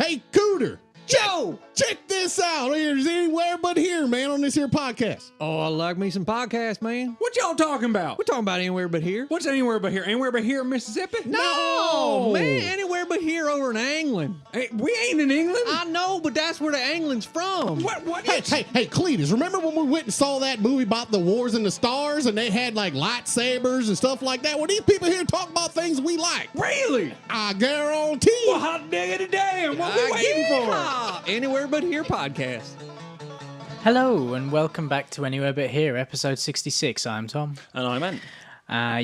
Hey, Cooter. Joe, check this out. There's anywhere but here, man, on this here podcast. Oh, I like me some podcasts, man. What y'all talking about? We're talking about anywhere but here. What's anywhere but here? Anywhere but here in Mississippi? No, man, anywhere but here over in England. Hey, we ain't in England. I know, but that's where the England's from. What? Hey, Cletus, remember when we went and saw that movie about the wars in the stars and they had like lightsabers and stuff like that? Well, these people here talk about things we like. Really? I guarantee. Well, hot diggity damn. What we waiting for? Anywhere but here podcast. Hello and welcome back to Anywhere But Here, episode 66. I'm Tom. And I'm Ant.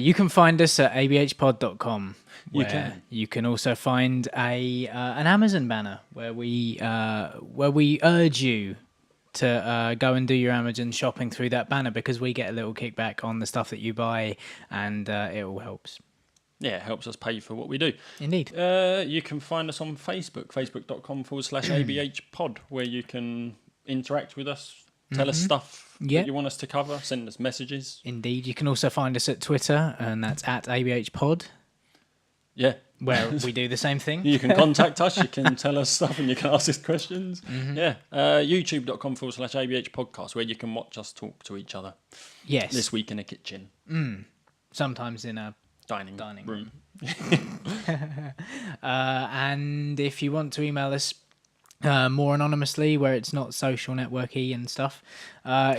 You can find us at abhpod.com. You can. You can also find an Amazon banner where we urge you to go and do your Amazon shopping through that banner because we get a little kickback on the stuff that you buy and it all helps. Yeah, it helps us pay for what we do. Indeed. You can find us on Facebook, facebook.com/ABHpod, where you can interact with us, tell us stuff that you want us to cover, send us messages. Indeed. You can also find us at Twitter, and that's at ABHpod. Yeah. Where we do the same thing. You can contact us, you can tell us stuff, and you can ask us questions. Yeah. youtube.com/ABHpodcast, where you can watch us talk to each other. Yes. This week in a kitchen. Sometimes in a Dining room. And if you want to email us more anonymously, where it's not social networky and stuff,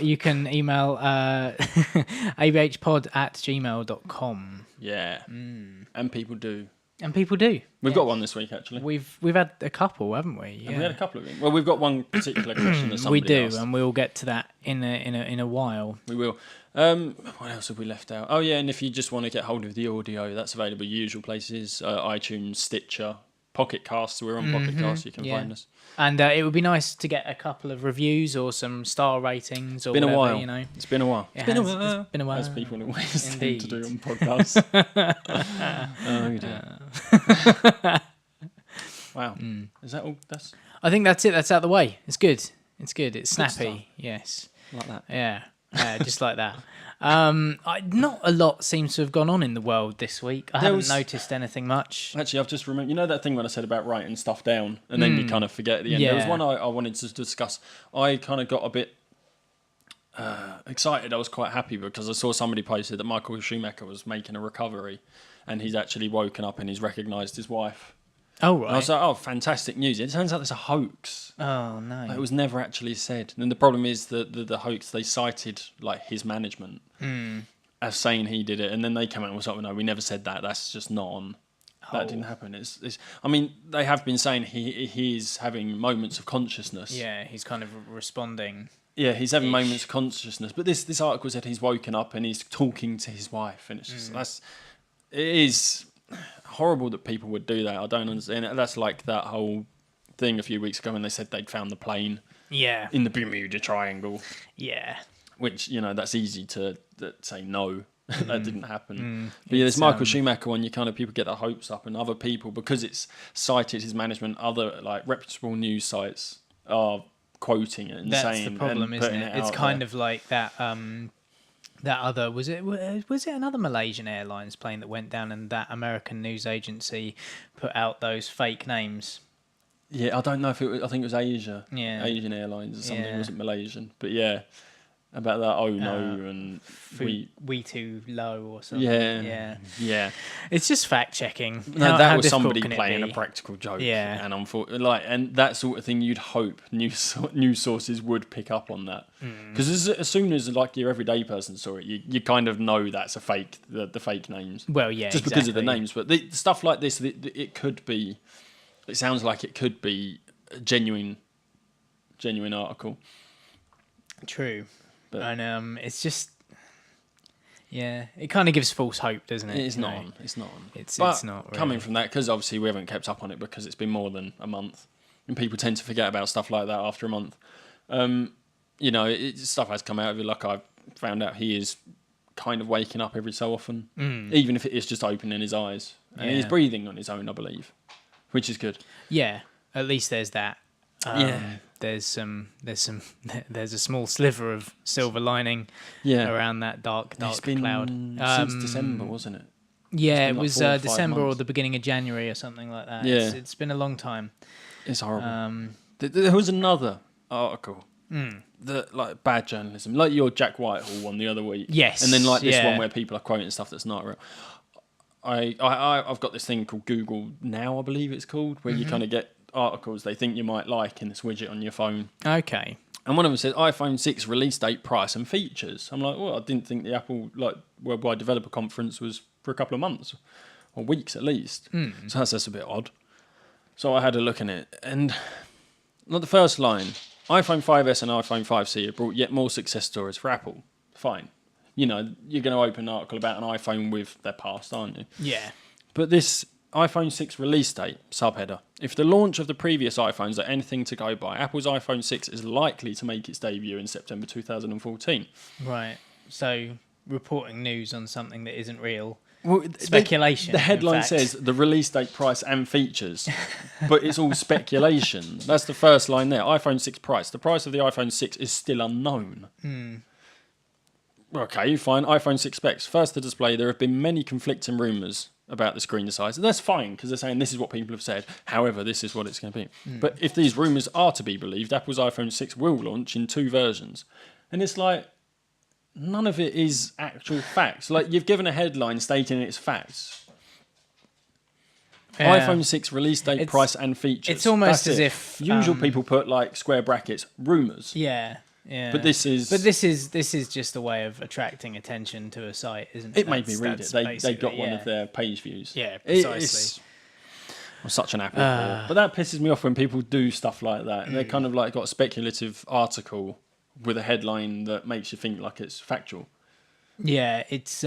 you can email abhpod@gmail.com. Yeah. And people do. And people do. We've got one this week, actually. We've had a couple, haven't we? Yeah. Have we had a couple of them? Well, we've got one particular question that somebody we do, asked. and we'll get to that in a while. We will. What else have we left out? Oh, yeah, and if you just want to get hold of the audio, that's available usual places, iTunes, Stitcher, Pocket Casts. We're on Pocket Casts, you can find us. And it would be nice to get a couple of reviews or some star ratings or been whatever, a while. you know. It's been a while. It's been a while. As people always tend Indeed. to do on podcasts. Oh, dear. Wow. Is that all? That's I think that's it. That's out the way. It's good. It's good. It's Good snappy. stuff. Yes. like that. Yeah. Just like that. Not a lot seems to have gone on in the world this week. I haven't noticed anything much. Actually, I've just remembered. You know that thing when I said about writing stuff down and then you kind of forget at the end? Yeah. There was one I wanted to discuss. I kind of got a bit excited. I was quite happy because I saw somebody posted that Michael Schumacher was making a recovery and he's actually woken up and he's recognised his wife. Oh, right. And I was like, oh, fantastic news. It turns out it's a hoax. Oh, no. It was never actually said. And the problem is that the hoax, they cited like his management as saying he did it. And then they came out and was like, no, we never said that. That's just not on. That didn't happen. It's I mean, they have been saying he's having moments of consciousness. Yeah, he's kind of responding. Yeah, he's having moments of consciousness. But this article said he's woken up and he's talking to his wife. And it's just, it is horrible that people would do that. I don't understand. That's like that whole thing a few weeks ago when they said they'd found the plane in the Bermuda Triangle. Yeah. Which, you know, that's easy to say no. That didn't happen. But yeah, there's Michael Schumacher one. You kind of people get their hopes up, and other people, because it's cited his management, other like reputable news sites are quoting it and That's saying the problem, and isn't putting it? it It's out kind there. of like that. That other was it another Malaysian Airlines plane that went down, and that American news agency put out those fake names. Yeah, I don't know if it was. I think it was Asia. Yeah. Asian Airlines or something. Yeah. It wasn't Malaysian, but yeah, about that. Oh no, and we too low or something. yeah. It's just fact checking. No, that was somebody playing a practical. practical joke. Yeah. And unfortunately, and that sort of thing, you'd hope news sources would pick up on that, because as soon as like your everyday person saw it, you kind of know that's a fake. The fake names. Well, yeah, just because of the names, but the stuff like this, it could be. It sounds like it could be a genuine article. True, But and it's just. Yeah, it kind of gives false hope, doesn't it? It's not on. It's not on. It's But not really. coming from that, because obviously we haven't kept up on it because it's been more than a month, and people tend to forget about stuff like that after a month. You know, stuff has come out of it. Like I found out, he is kind of waking up every so often, even if it is just opening his eyes, and he's breathing on his own, I believe, which is good. Yeah, at least there's that. There's a small sliver of silver lining around that dark It's been cloud. since December, wasn't it? Yeah, been it like was 4 or 5 December or months. the beginning of January or something like that. Yeah. It's been a long time. It's horrible. There was another article that like bad journalism, like your Jack Whitehall one the other week. Yes, and then like this yeah. one where people are quoting stuff that's not real. I've got this thing called Google Now, I believe it's called, where you kind of get articles they think you might like in this widget on your phone. Okay. And one of them says iPhone 6 release date, price and features. I'm like, well, I didn't think the Apple like Worldwide Developer Conference was for a couple of months or weeks at least. So that's a bit odd. So I had a look in it, and not the first line. iPhone 5S and iPhone 5C have brought yet more success stories for Apple. Fine. You know, you're going to open an article about an iPhone with their past, aren't you? Yeah. But this iPhone 6 release date, subheader. If the launch of the previous iPhones are anything to go by, Apple's iPhone 6 is likely to make its debut in September 2014. Right. So reporting news on something that isn't real. Well, Speculation. The headline in fact. says the release date, price and features, but it's all speculation. That's the first line there. iPhone 6 price. The price of the iPhone 6 is still unknown. Okay, fine. iPhone 6 specs. First to display, there have been many conflicting rumours about the screen size. And that's fine, because they're saying this is what people have said. However, this is what it's going to be. But if these rumours are to be believed, Apple's iPhone 6 will launch in 2 versions. And it's like, none of it is actual facts. Like, you've given a headline stating it's facts. Yeah. iPhone 6 release date, price and features. It's almost That's as it. if Usual people put like square brackets, rumours. Yeah. Yeah. But this is just a way of attracting attention to a site, isn't it? It made me read it. They got one of their page views. Yeah, precisely. I'm such an Apple whore. But that pisses me off when people do stuff like that. And they kind of like got a speculative article with a headline that makes you think like it's factual. Yeah, it's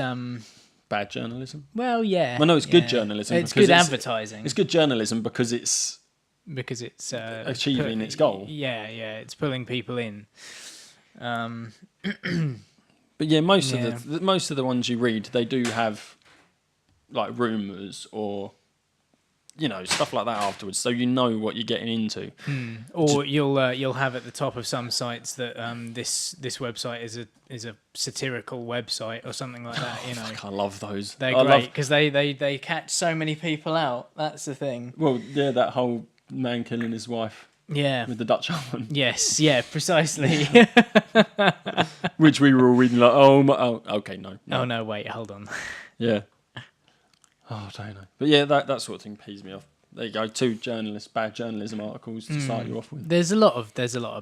Bad journalism. well, yeah. Well, no, it's good journalism. It's because good advertising. It's good journalism because it's achieving its goal. Yeah, it's pulling people in. But yeah, most of the ones you read, they do have like rumours or stuff like that afterwards, so you know what you're getting into. Or you'll have at the top of some sites that this website is a satirical website or something like that. I love those. They're great because they catch so many people out. That's the thing. Well, yeah, that whole man killing his wife. Yeah. With the Dutch oven. Yes. Yeah. Precisely. Which we were all reading like, okay, no. Oh no! Wait, hold on. Yeah. Oh, I don't know. But yeah, that sort of thing pees me off. There you go, 2 bad journalism articles to start you off with. There's a lot of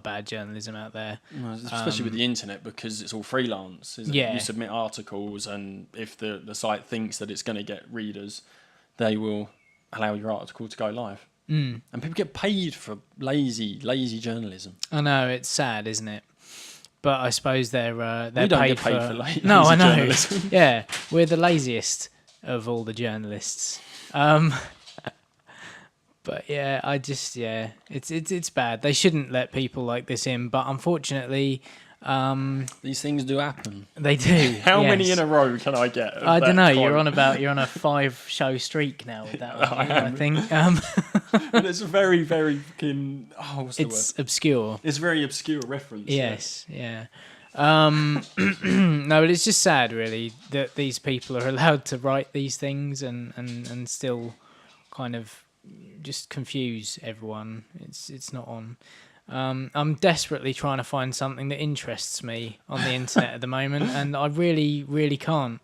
bad journalism out there, especially with the internet, because it's all freelance. Isn't it? You submit articles, and if the site thinks that it's going to get readers, they will allow your article to go live. And people get paid for lazy journalism. I know, it's sad, isn't it? But I suppose they're we don't paid get paid for lazy No, I know. journalism. Yeah, we're the laziest of all the journalists. But yeah, it's bad. They shouldn't let people like this in, but unfortunately, these things do happen. They do. How many in a row can I get? I don't know. You're on a 5-show streak now with that one. I think. But it's very, very fucking. What's the word? It's obscure. It's very obscure reference. Yes. Yeah. No, but it's just sad, really, that these people are allowed to write these things and still kind of just confuse everyone. It's not on. I'm desperately trying to find something that interests me on the internet at the moment, and I really, really can't.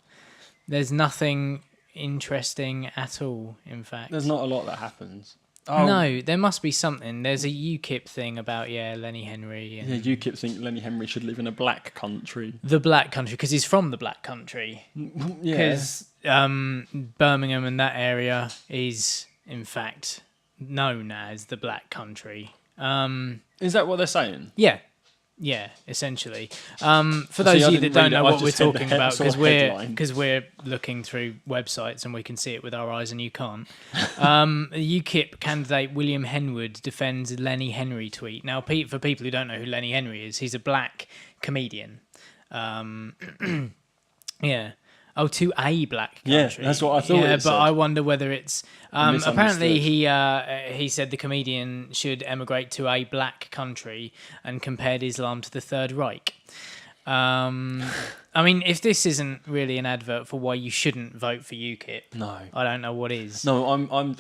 There's nothing interesting at all, in fact. There's not a lot that happens. No, there must be something. There's a UKIP thing about, Lenny Henry. Yeah, UKIP think Lenny Henry should live in a black country. The black country, because he's from the black country. Yeah. Because Birmingham and that area is, in fact, known as the black country. Is that what they're saying? Yeah, essentially. For those of you that don't know what we're talking about, because we're looking through websites and we can see it with our eyes and you can't. UKIP candidate William Henwood defends Lenny Henry tweet. Now, for people who don't know who Lenny Henry is, he's a black comedian. Yeah. Oh, to a black country. Yeah, that's what I thought. Yeah, it but said. I wonder whether it's apparently he said the comedian should emigrate to a black country and compared Islam to the Third Reich. I mean, if this isn't really an advert for why you shouldn't vote for UKIP, No. I don't know what is. No,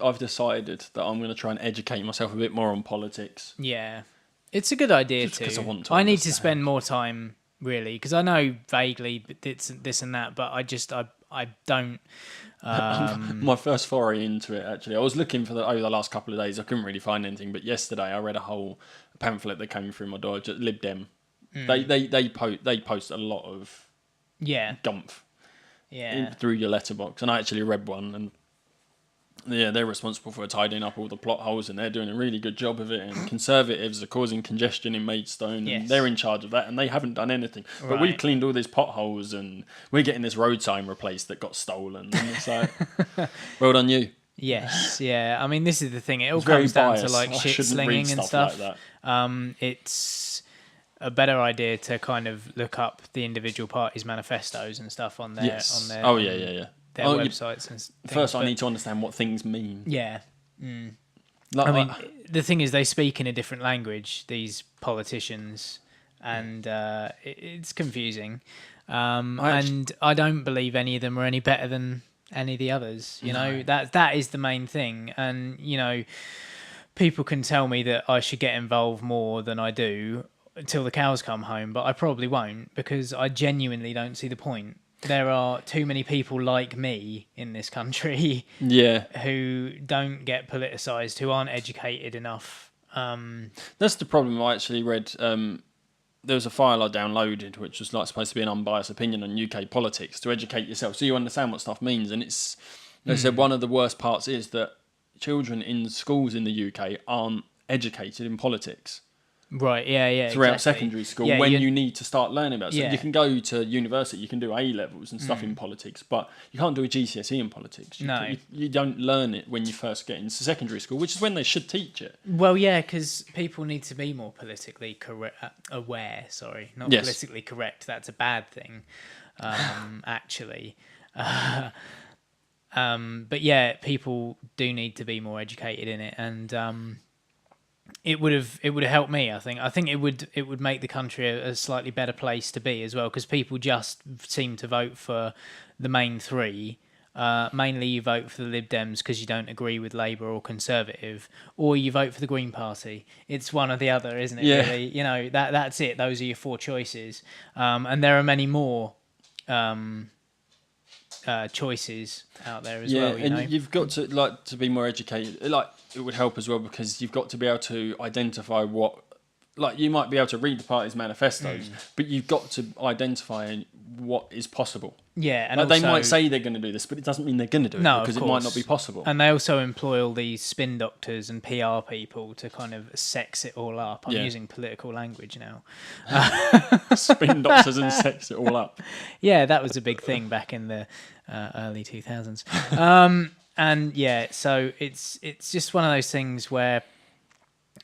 I've decided that I'm going to try and educate myself a bit more on politics. Yeah, it's a good idea Just 'cause too. I want to I need to understand. spend more time really because I know vaguely this and that, but I don't. My first foray into it, actually, I was looking for over the last couple of days. I couldn't really find anything, but yesterday I read a whole pamphlet that came through my door. Just Lib Dem. They post a lot of Yeah, gumph yeah. through your letterbox, and I actually read one, and yeah, they're responsible for tidying up all the plot holes, and they're doing a really good job of it. And Conservatives are causing congestion in Maidstone, Yes. and they're in charge of that, and they haven't done anything. But we've Right. cleaned all these potholes, and we're getting this road sign replaced that got stolen. And it's like, well done, you. Yes, yeah. I mean, this is the thing. It all It's very comes down to biased. like I shit shouldn't read slinging and stuff stuff. like It's a better idea to kind of look up the individual parties' manifestos and stuff on their Yes. on their Oh yeah. their Oh, websites and things. First, I but- need to understand what things mean. Yeah. Like, I mean, the thing is, they speak in a different language, these politicians, and it's confusing. And I don't believe any of them are any better than any of the others. You know, that is the main thing. And, you know, people can tell me that I should get involved more than I do until the cows come home, but I probably won't because I genuinely don't see the point. There are too many people like me in this country yeah, who don't get politicised, who aren't educated enough. that's the problem. I actually read. There was a file I downloaded, which was like supposed to be an unbiased opinion on UK politics to educate yourself, so you understand what stuff means. And it's they said one of the worst parts is that children in schools in the UK aren't educated in politics. Right, yeah. Throughout exactly. secondary school, Yeah, when you need to start learning about stuff. Yeah. You can go to university, you can do A levels and stuff in politics, but you can't do a GCSE in politics. No. You don't learn it when you first get into secondary school, which is when they should teach it. Well, yeah, because people need to be more politically aware. Sorry, not Yes. politically correct. That's a bad thing, actually. But yeah, people do need to be more educated in it, and it would have helped me. I think it would make the country a slightly better place to be as well, because people just seem to vote for the main three. Mainly you vote for the Lib Dems because you don't agree with Labour or Conservative, or you vote for the Green Party. It's one or the other, isn't it? Yeah. Really, you know, that's it. Those are your four choices, and there are many more choices out there as well. You know? You've got to be more educated. It would help as well because you've got to be able to identify what. You might be able to read the party's manifestos, but you've got to identify what is possible. Yeah, and they also, might say they're going to do this, but it doesn't mean they're going to do it No, because of it might course. not be possible. And they also employ all these spin doctors and PR people to kind of sex it all up. I'm Yeah. using political language now. Spin doctors and sex it all up. Yeah, that was a big thing back in the early 2000s. And yeah, so it's just one of those things where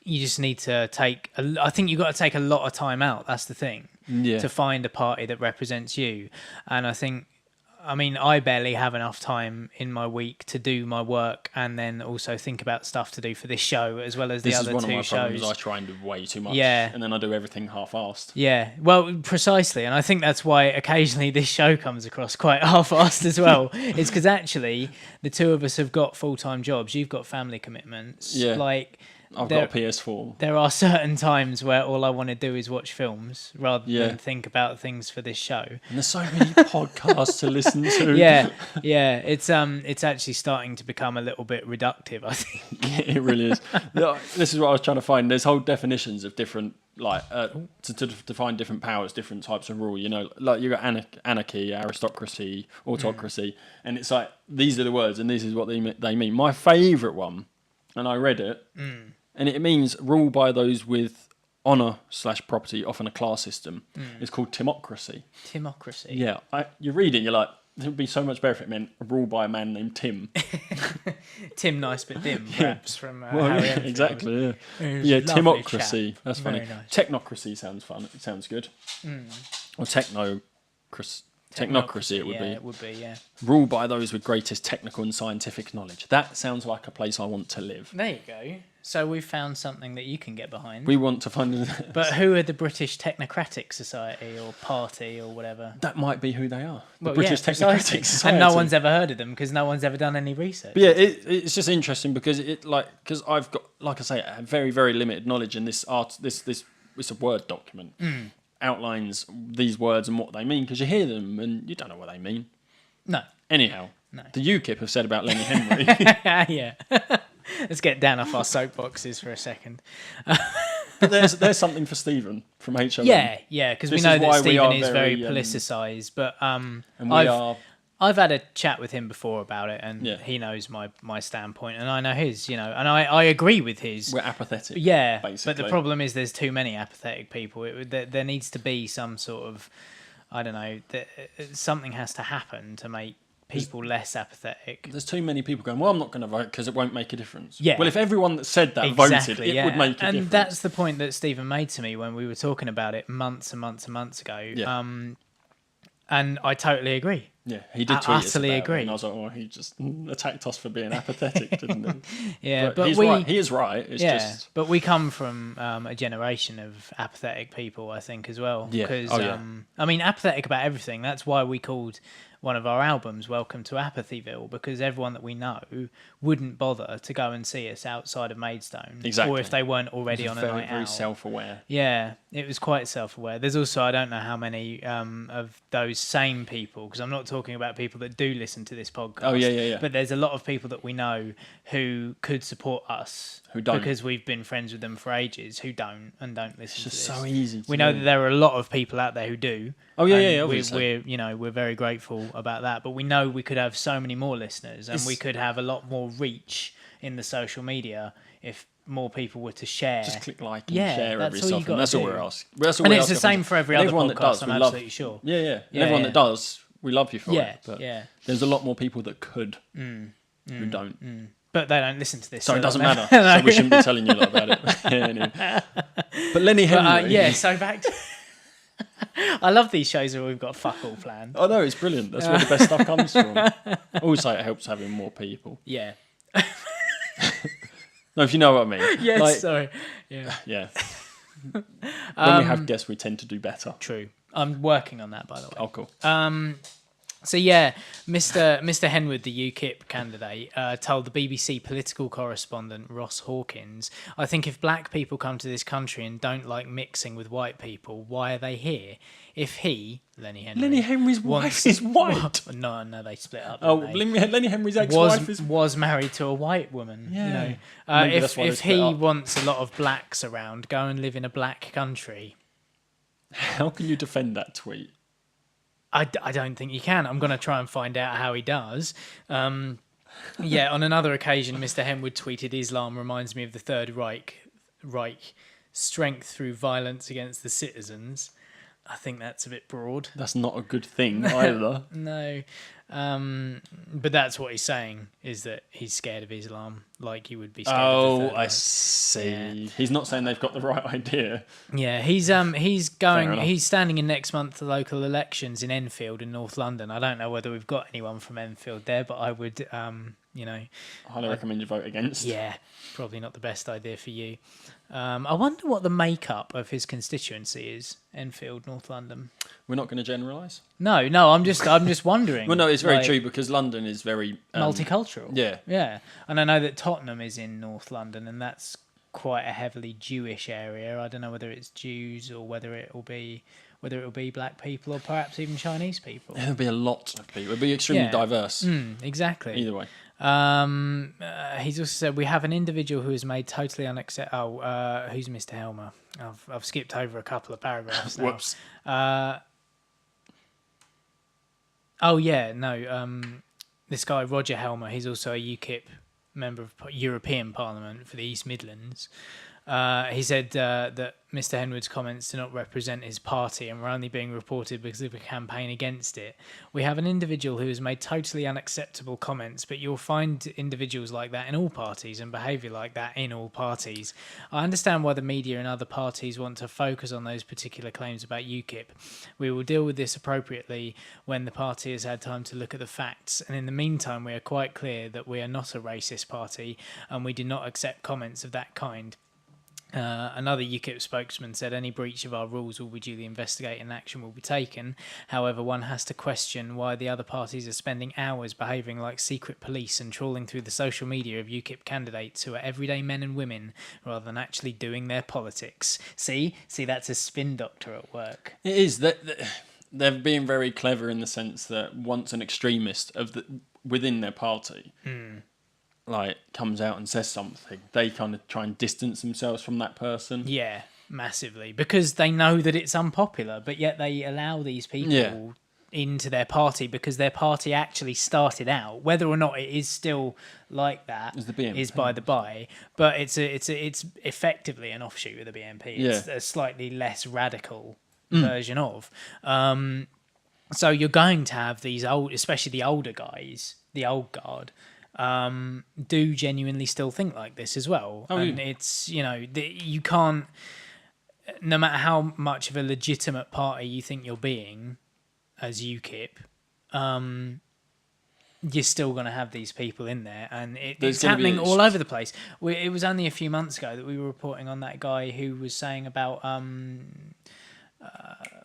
you just need to take. I think you've got to take a lot of time out. That's the thing. Yeah. To find a party that represents you, and I barely have enough time in my week to do my work and then also think about stuff to do for this show as well as the This is other one of two my problems. shows. I try and do way too much. Yeah. And then I do everything half-assed. Yeah, well, precisely, and I think that's why occasionally this show comes across quite half-assed as well. It's because actually the two of us have got full-time jobs. You've got family commitments. Yeah. I've there- got a PS4. There are certain times where all I want to do is watch films rather Yeah. than think about things for this show. And there's so many podcasts to listen to. Yeah, it's actually starting to become a little bit reductive, I think. It really is. This is what I was trying to find. There's whole definitions of different, to define different powers, different types of rule. You know, you got anarchy, aristocracy, autocracy, and it's like these are the words, and this is what they mean. My favourite one, and I read it, and it means rule by those with honour/property, often a class system. It's called timocracy. Timocracy. Yeah, you read it, you're like, it would be so much better if it meant rule by a man named Tim. Tim Nice but Dim, perhaps, from Harry Enfield. Exactly, yeah. It was Yeah, a lovely timocracy. chap. That's funny. Very nice. Technocracy sounds fun. It sounds good. Or technocracy it would Yeah, be. it would be, yeah. Rule by those with greatest technical and scientific knowledge. That sounds like a place I want to live. There you go. So we've found something that you can get behind. We want to find. But who are the British Technocratic Society or Party or whatever? That might be who they are. The Well, British precisely. Technocratic Society. And no one's ever heard of them because no one's ever done any research. But yeah, it's just interesting because because I've got, like I say, a very, very limited knowledge, and this it's a Word document outlines these words and what they mean, because you hear them and you don't know what they mean. No. Anyhow, the UKIP have said about Lenny Henry. Yeah. Let's get down off our soapboxes for a second. But there's something for Stephen from HLM. Yeah, because we This know is that why we Stephen are is very very, politicised, but and we are. I've had a chat with him before about it, and Yeah. he knows my standpoint, and I know his, and I agree with his. We're apathetic. Yeah, basically. but the problem is there's too many apathetic people. There needs to be some sort of, I don't know, something has to happen to make people less apathetic. There's too many people going, well, I'm not going to vote because it won't make a difference. Yeah. Well, if everyone that said that voted, it would make a difference. And that's the point that Stephen made to me when we were talking about it months and months and months ago. Yeah. And I totally agree. Yeah, he did I tweet us utterly about it, agree. and I was like, oh, he just attacked us for being apathetic, didn't he? Yeah, but he's right. He is right. It's just... but we come from a generation of apathetic people, I think, as well. Yeah. Because, Oh, yeah. I mean, apathetic about everything. That's why we called one of our albums Welcome to Apathyville, because everyone that we know wouldn't bother to go and see us outside of Maidstone. Exactly. Or if they weren't already on a night very out. self-aware. Yeah, it was quite self-aware. There's also, I don't know how many of those same people, because I'm not talking about people that do listen to this podcast. Oh, yeah. But there's a lot of people that we know who could support us. Who don't. Because we've been friends with them for ages, who don't listen to this. It's just so easy to We know do. that there are a lot of people out there who do. Oh, yeah, and yeah, obviously. we're very grateful about that. But we know we could have so many more listeners, and we could have a lot more reach in the social media if more people were to share. Just click like and Yeah, share that's every all so you often. gotta That's all do. we're asking. That's all And we're it's the asking. same for every And other everyone that podcast, does, I'm we love. absolutely sure. Yeah. Yeah, And everyone yeah. that does, we love you for Yeah, it. But yeah. there's a lot more people that could who don't. But they don't listen to this. So it doesn't matter. matter. So we shouldn't be telling you a lot about it. Yeah, anyway. But Lenny Henry. Yeah, so back to... I love these shows where we've got fuck all planned. Oh no, it's brilliant. That's where the best stuff comes from. Also, it helps having more people. Yeah. No, if you know what I mean. Yes, Like, sorry. Yeah. yeah. When we have guests, we tend to do better. True. I'm working on that, by the way. Oh, cool. So yeah, Mr. Henwood, the UKIP candidate, told the BBC political correspondent Ross Hawkins, "I think if black people come to this country and don't like mixing with white people, why are they here? If he, Lenny Henry's wife is white. No, they split up. Oh, didn't they? Lenny Henry's ex-wife is... was married to a white woman. Yeah. You know, Maybe that's why they if split he up. wants a lot of blacks around, go and live in a black country. How can you defend that tweet? I don't think you can. I'm going to try and find out how he does. Yeah, on another occasion, Mr. Henwood tweeted, "Islam reminds me of the Third Reich, strength through violence against the citizens." I think that's a bit broad. That's not a good thing either. No. But that's what he's saying, is that he's scared of Islam, like you would be scared of the Third I Reich. see. Yeah. He's not saying they've got the right idea. Yeah, he's standing in next month's local elections in Enfield in North London. I don't know whether we've got anyone from Enfield there, but I would I highly recommend you vote against. yeah, probably not the best idea for you. I wonder what the makeup of his constituency is, Enfield, North London. We're not going to generalise. No, I'm just wondering. Well, no, it's very like, true because London is very... multicultural. Yeah. Yeah, and I know that Tottenham is in North London, and that's quite a heavily Jewish area. I don't know whether it's Jews or whether it will be black people or perhaps even Chinese people. There'll be a lot of people. It'll be extremely Yeah. diverse. Exactly. Either way. He's also said we have an individual who is made totally unacceptable. Who's Mr. Helmer? I've skipped over a couple of paragraphs now. Whoops. This guy Roger Helmer. He's also a UKIP member of European Parliament for the East Midlands. He said that Mr. Henwood's comments do not represent his party and were only being reported because of a campaign against it. We have an individual who has made totally unacceptable comments, but you'll find individuals like that in all parties and behaviour like that in all parties. I understand why the media and other parties want to focus on those particular claims about UKIP. We will deal with this appropriately when the party has had time to look at the facts, and in the meantime we are quite clear that we are not a racist party and we do not accept comments of that kind. Another UKIP spokesman said any breach of our rules will be duly investigated and action will be taken. However, one has to question why the other parties are spending hours behaving like secret police and trawling through the social media of UKIP candidates who are everyday men and women rather than actually doing their politics. See, that's a spin doctor at work. It is. They're being very clever in the sense that once an extremist within their party like comes out and says something, they kind of try and distance themselves from that person. Yeah, massively, because they know that it's unpopular, but yet they allow these people into their party because their party actually started out. Whether or not it is still like that is by the by, but it's effectively an offshoot of the BNP. It's a slightly less radical version of. So you're going to have these especially the older guys, the old guard, do genuinely still think like this as well. And it's, you can't, no matter how much of a legitimate party you think you're being as UKIP, you're still going to have these people in there, and it's happening all over the place. It was only a few months ago that we were reporting on that guy who was saying about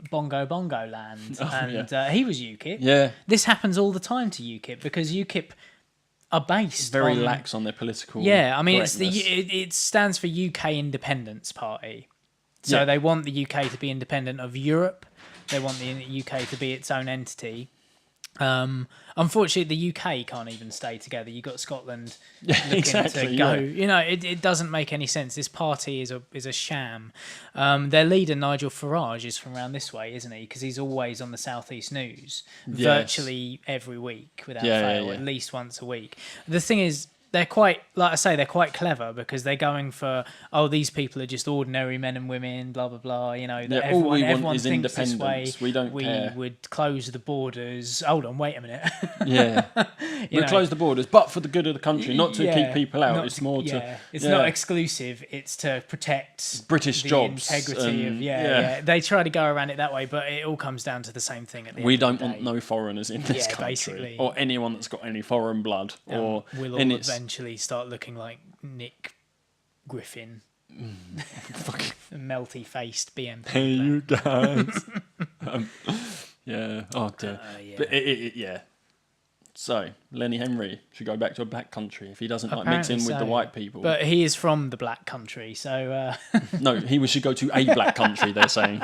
Bongo Land, he was UKIP. Yeah, this happens all the time to UKIP because UKIP are based very lax on their political. Yeah, I mean it stands for UK Independence Party, so they want the UK to be independent of Europe. They want the UK to be its own entity. Unfortunately, the UK can't even stay together. You've got Scotland looking to go. It doesn't make any sense. This party is a sham. Their leader, Nigel Farage, is from around this way, isn't he? Because he's always on the South East News, virtually every week without fail, at least once a week. The thing is, they're quite, like I say, they're quite clever because they're going for, these people are just ordinary men and women, blah, blah, blah. That everyone is thinks this way. We don't care. We would close the borders. Hold on, wait a minute. We'll close the borders, but for the good of the country, not to keep people out. It's more to... It's not exclusive. It's to protect British jobs. Integrity of... They try to go around it that way, but it all comes down to the same thing at the end We of the don't day. want no foreigners in this country. Basically. Or anyone that's got any foreign blood. We'll all eventually start looking like Nick Griffin. Melty faced BNP. Hey, you guys. Oh dear. But So Lenny Henry should go back to a black country if he doesn't like mixing with the white people. But he is from the black country, so no, he should go to a black country. They're saying.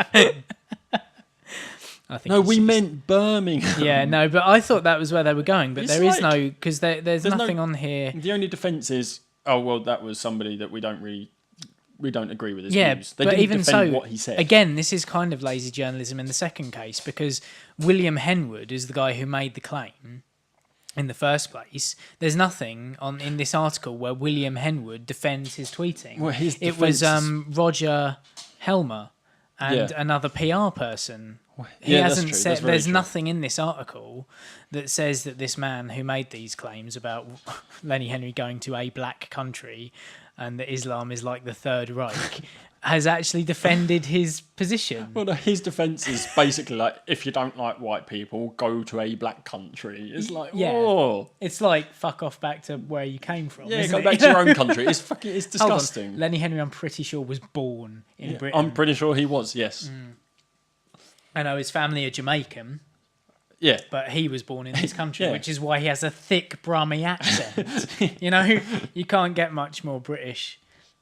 I think we meant Birmingham. Yeah, no, but I thought that was where they were going. But there is no, because there's nothing on here. The only defence is, that was somebody that we don't agree with his views. They didn't even defend what he said. Again, this is kind of lazy journalism in the second case because William Henwood is the guy who made the claim in the first place. There's nothing in this article where William Henwood defends his tweeting. Well, it was Roger Helmer and another PR person. He hasn't said. There's nothing in this article that says that this man who made these claims about Lenny Henry going to a black country and that Islam is like the Third Reich has actually defended his position. Well, no, his defence is basically like, if you don't like white people, go to a black country. It's like, whoa. It's like, fuck off back to where you came from. Yeah, go back to your own country. It's disgusting. Lenny Henry, I'm pretty sure, was born in Britain. I'm pretty sure he was, yes. I know his family are Jamaican. Yeah. But he was born in this country, which is why he has a thick Brummy accent. You can't get much more British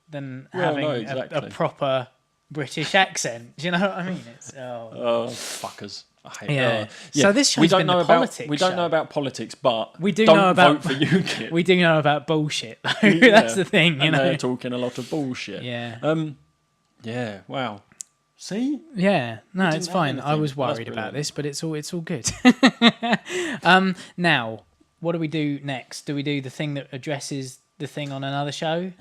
than having a proper British accent. Do you know what I mean? It's fuckers. I hate it. So this show's been the politics. We don't know about politics, but we do don't know about vote for UKIP. We do know about bullshit, though. That's the thing, They're talking a lot of bullshit. Yeah. Wow. See? Yeah. No, it's fine. I was worried about this, but it's all good. Now, what do we do next? Do we do the thing that addresses the thing on another show?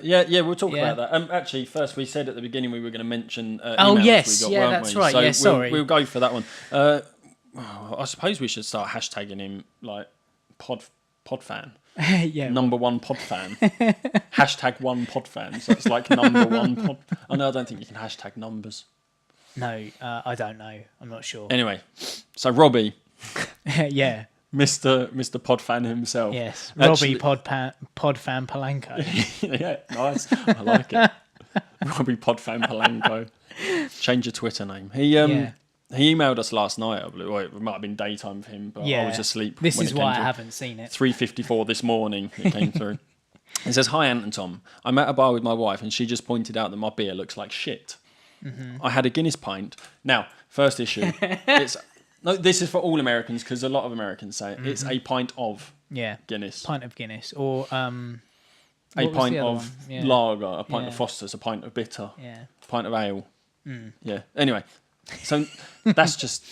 Yeah, we'll talk Yeah. about that. Actually, first we said at the beginning we were going to mention Oh, emails yes. we got, Yeah, weren't that's we? right. So Yeah, sorry. We'll go for that one. I suppose we should start hashtagging him like pod fan. Yeah. Number one pod fan. Hashtag one pod fan. So it's like number one pod. Oh no, I don't think you can hashtag numbers. No, I don't know. I'm not sure. Anyway, so Robbie, Yeah. Mr. Podfan himself. Yes. Actually- Robbie Podfan Palanco. Yeah, nice. I like it. Robbie Podfan Palanco. Change your Twitter name. He emailed us last night, I believe. Well, it might have been daytime for him, but Yeah. I was asleep. This when is it came why I through. haven't seen it. 3:54 this morning it came through. It says, "Hi, Ant and Tom. I'm at a bar with my wife, and she just pointed out that my beer looks like shit. I had a Guinness pint. Now, first issue. This is for all Americans because a lot of Americans say it. It's a pint of Yeah. Guinness. Pint of Guinness. Or A what was pint the other of one? Yeah. lager, a pint of Yeah. Foster's, a pint of bitter, Yeah. a pint of ale. Yeah. Anyway, so that's just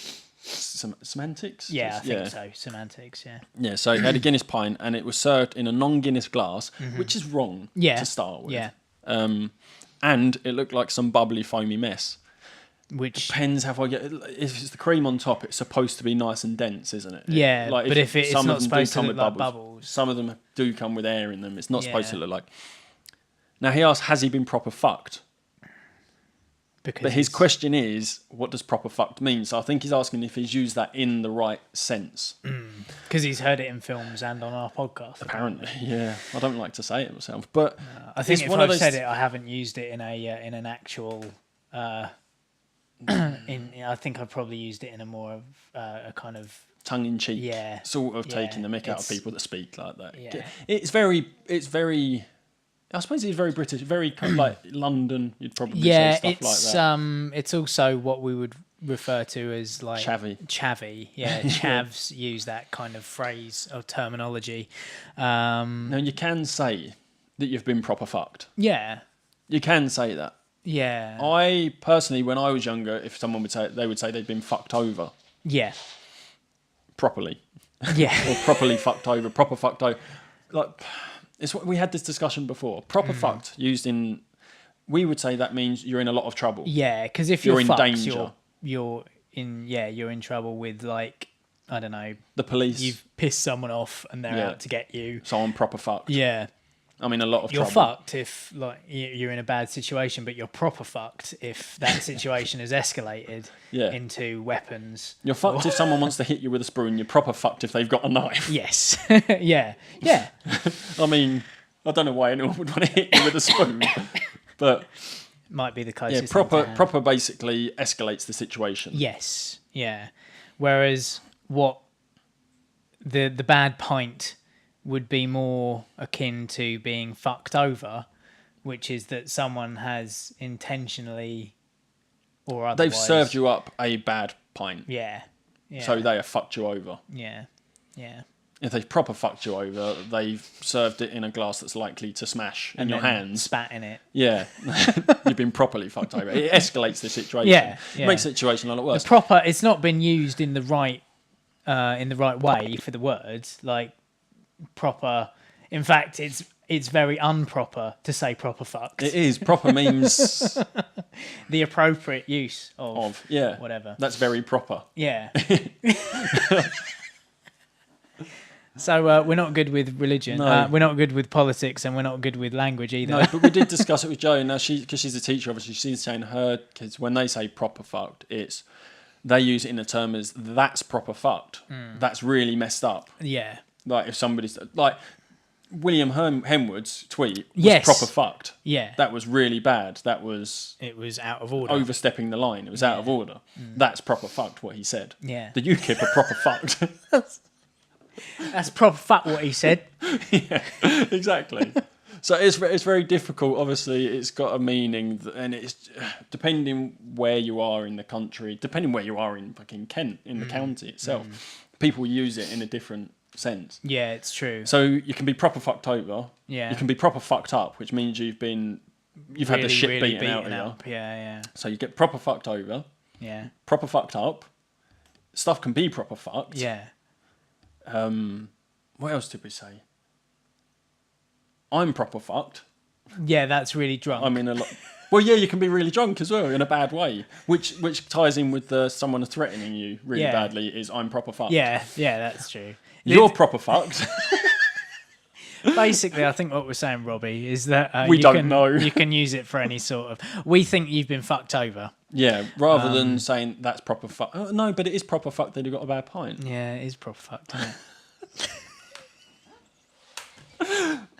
semantics. Yeah, I Just- think so. Semantics, yeah. Yeah, so he had a Guinness pint and it was served in a non-Guinness glass, which is wrong Yeah. to start with. Yeah. And it looked like some bubbly, foamy mess. Which Depends how I get. If it's the cream on top, it's supposed to be nice and dense, isn't it? Yeah, but if it's some not of them supposed do come to with look like bubbles. Some of them do come with air in them. It's not supposed to Yeah. look like. Now he asked, has he been proper fucked? because But his it's- question is, what does proper fucked mean? So I think he's asking if he's used that in the right sense. because he's heard it in films and on our podcast. Apparently, yeah. I don't like to say it myself, but I think it's if one of I've those- said it, I haven't used it in an actual. I think I've probably used it in a more of a kind of tongue-in-cheek, Yeah, sort of yeah, taking the mick out of it's- people that speak like that. Yeah. It's very. I suppose he's very British, very kind of like London. You'd probably yeah. say It's stuff like that. it's also what we would refer to as like Chavvy. Yeah, chavs use that kind of phrase or terminology. Now you can say that you've been proper fucked. Yeah, You can say that. yeah, I personally, when I was younger, if someone would say it, they would say they'd been fucked over yeah, properly, yeah. or properly fucked over, proper fucked over. Like it's what we had this discussion before. Proper fucked used in. We would say that means you're in a lot of trouble. Yeah, because if You're you're in fucked, danger. you're in trouble with like I don't know. The police. You've pissed someone off and they're Yeah. out to get you. So I'm proper fucked. Yeah, I'm in a lot of you're trouble. fucked if like you're in a bad situation, but you're proper fucked if that situation has escalated Yeah. into weapons. You're fucked if someone wants to hit you with a spoon. You're proper fucked if they've got a knife. Yes, yeah. I mean, I don't know why anyone would want to hit you with a spoon, but Might be the yeah, closest. thing to hand. proper basically escalates the situation. Yes, yeah. Whereas what the bad pint would be more akin to being fucked over, which is that someone has intentionally or otherwise They've served you up a bad pint, Yeah. Yeah. so they have fucked you over. Yeah. Yeah. If they've proper fucked you over, they've served it in a glass that's likely to smash in your then hands. Spat in it. Yeah, you've been properly fucked over. It escalates the situation. Yeah, It yeah. makes the situation a lot worse. It's not been used in the right way for the words, like proper. In fact, it's very unproper to say proper fucked. It is proper means The appropriate use of yeah, whatever. That's very proper. Yeah. So we're not good with religion. No. We're not good with politics, and we're not good with language either. No, but we did discuss it with Jo. Now because she's a teacher, obviously she's saying her kids when they say proper fucked, they use it in a term as that's proper fucked. That's really messed up. Yeah. Like if somebody's like William Henwood's tweet was Yes. proper fucked. Yeah. That was really bad. That was It was out of order. overstepping the line. It was out of order. That's proper fucked. What he said. Yeah. The UKIP are proper fucked. That's proper fuck what he said. Yeah, exactly. So it's very difficult. Obviously, it's got a meaning, and it's depending where you are in the country, depending where you are in fucking Kent, in the county itself, people use it in a different sense. Yeah, it's true. So you can be proper fucked over. Yeah. You can be proper fucked up, which means you've had the shit beaten out of you. Yeah, So you get proper fucked over, yeah. proper fucked up. Stuff can be proper fucked. Yeah. What else did we say? I'm proper fucked. Yeah, that's really drunk. I mean, a lot. Well, yeah, you can be really drunk as well in a bad way, which ties in with someone threatening you really badly. Is I'm proper fucked. yeah, that's true. You're proper fucked. Basically, I think what we're saying, Robbie, is that We don't know. You can use it for any sort of. We think you've been fucked over. Yeah, rather than saying that's proper fuck. Oh, no, but it is proper fucked that you got a bad pint. Yeah, it is proper fucked, isn't it?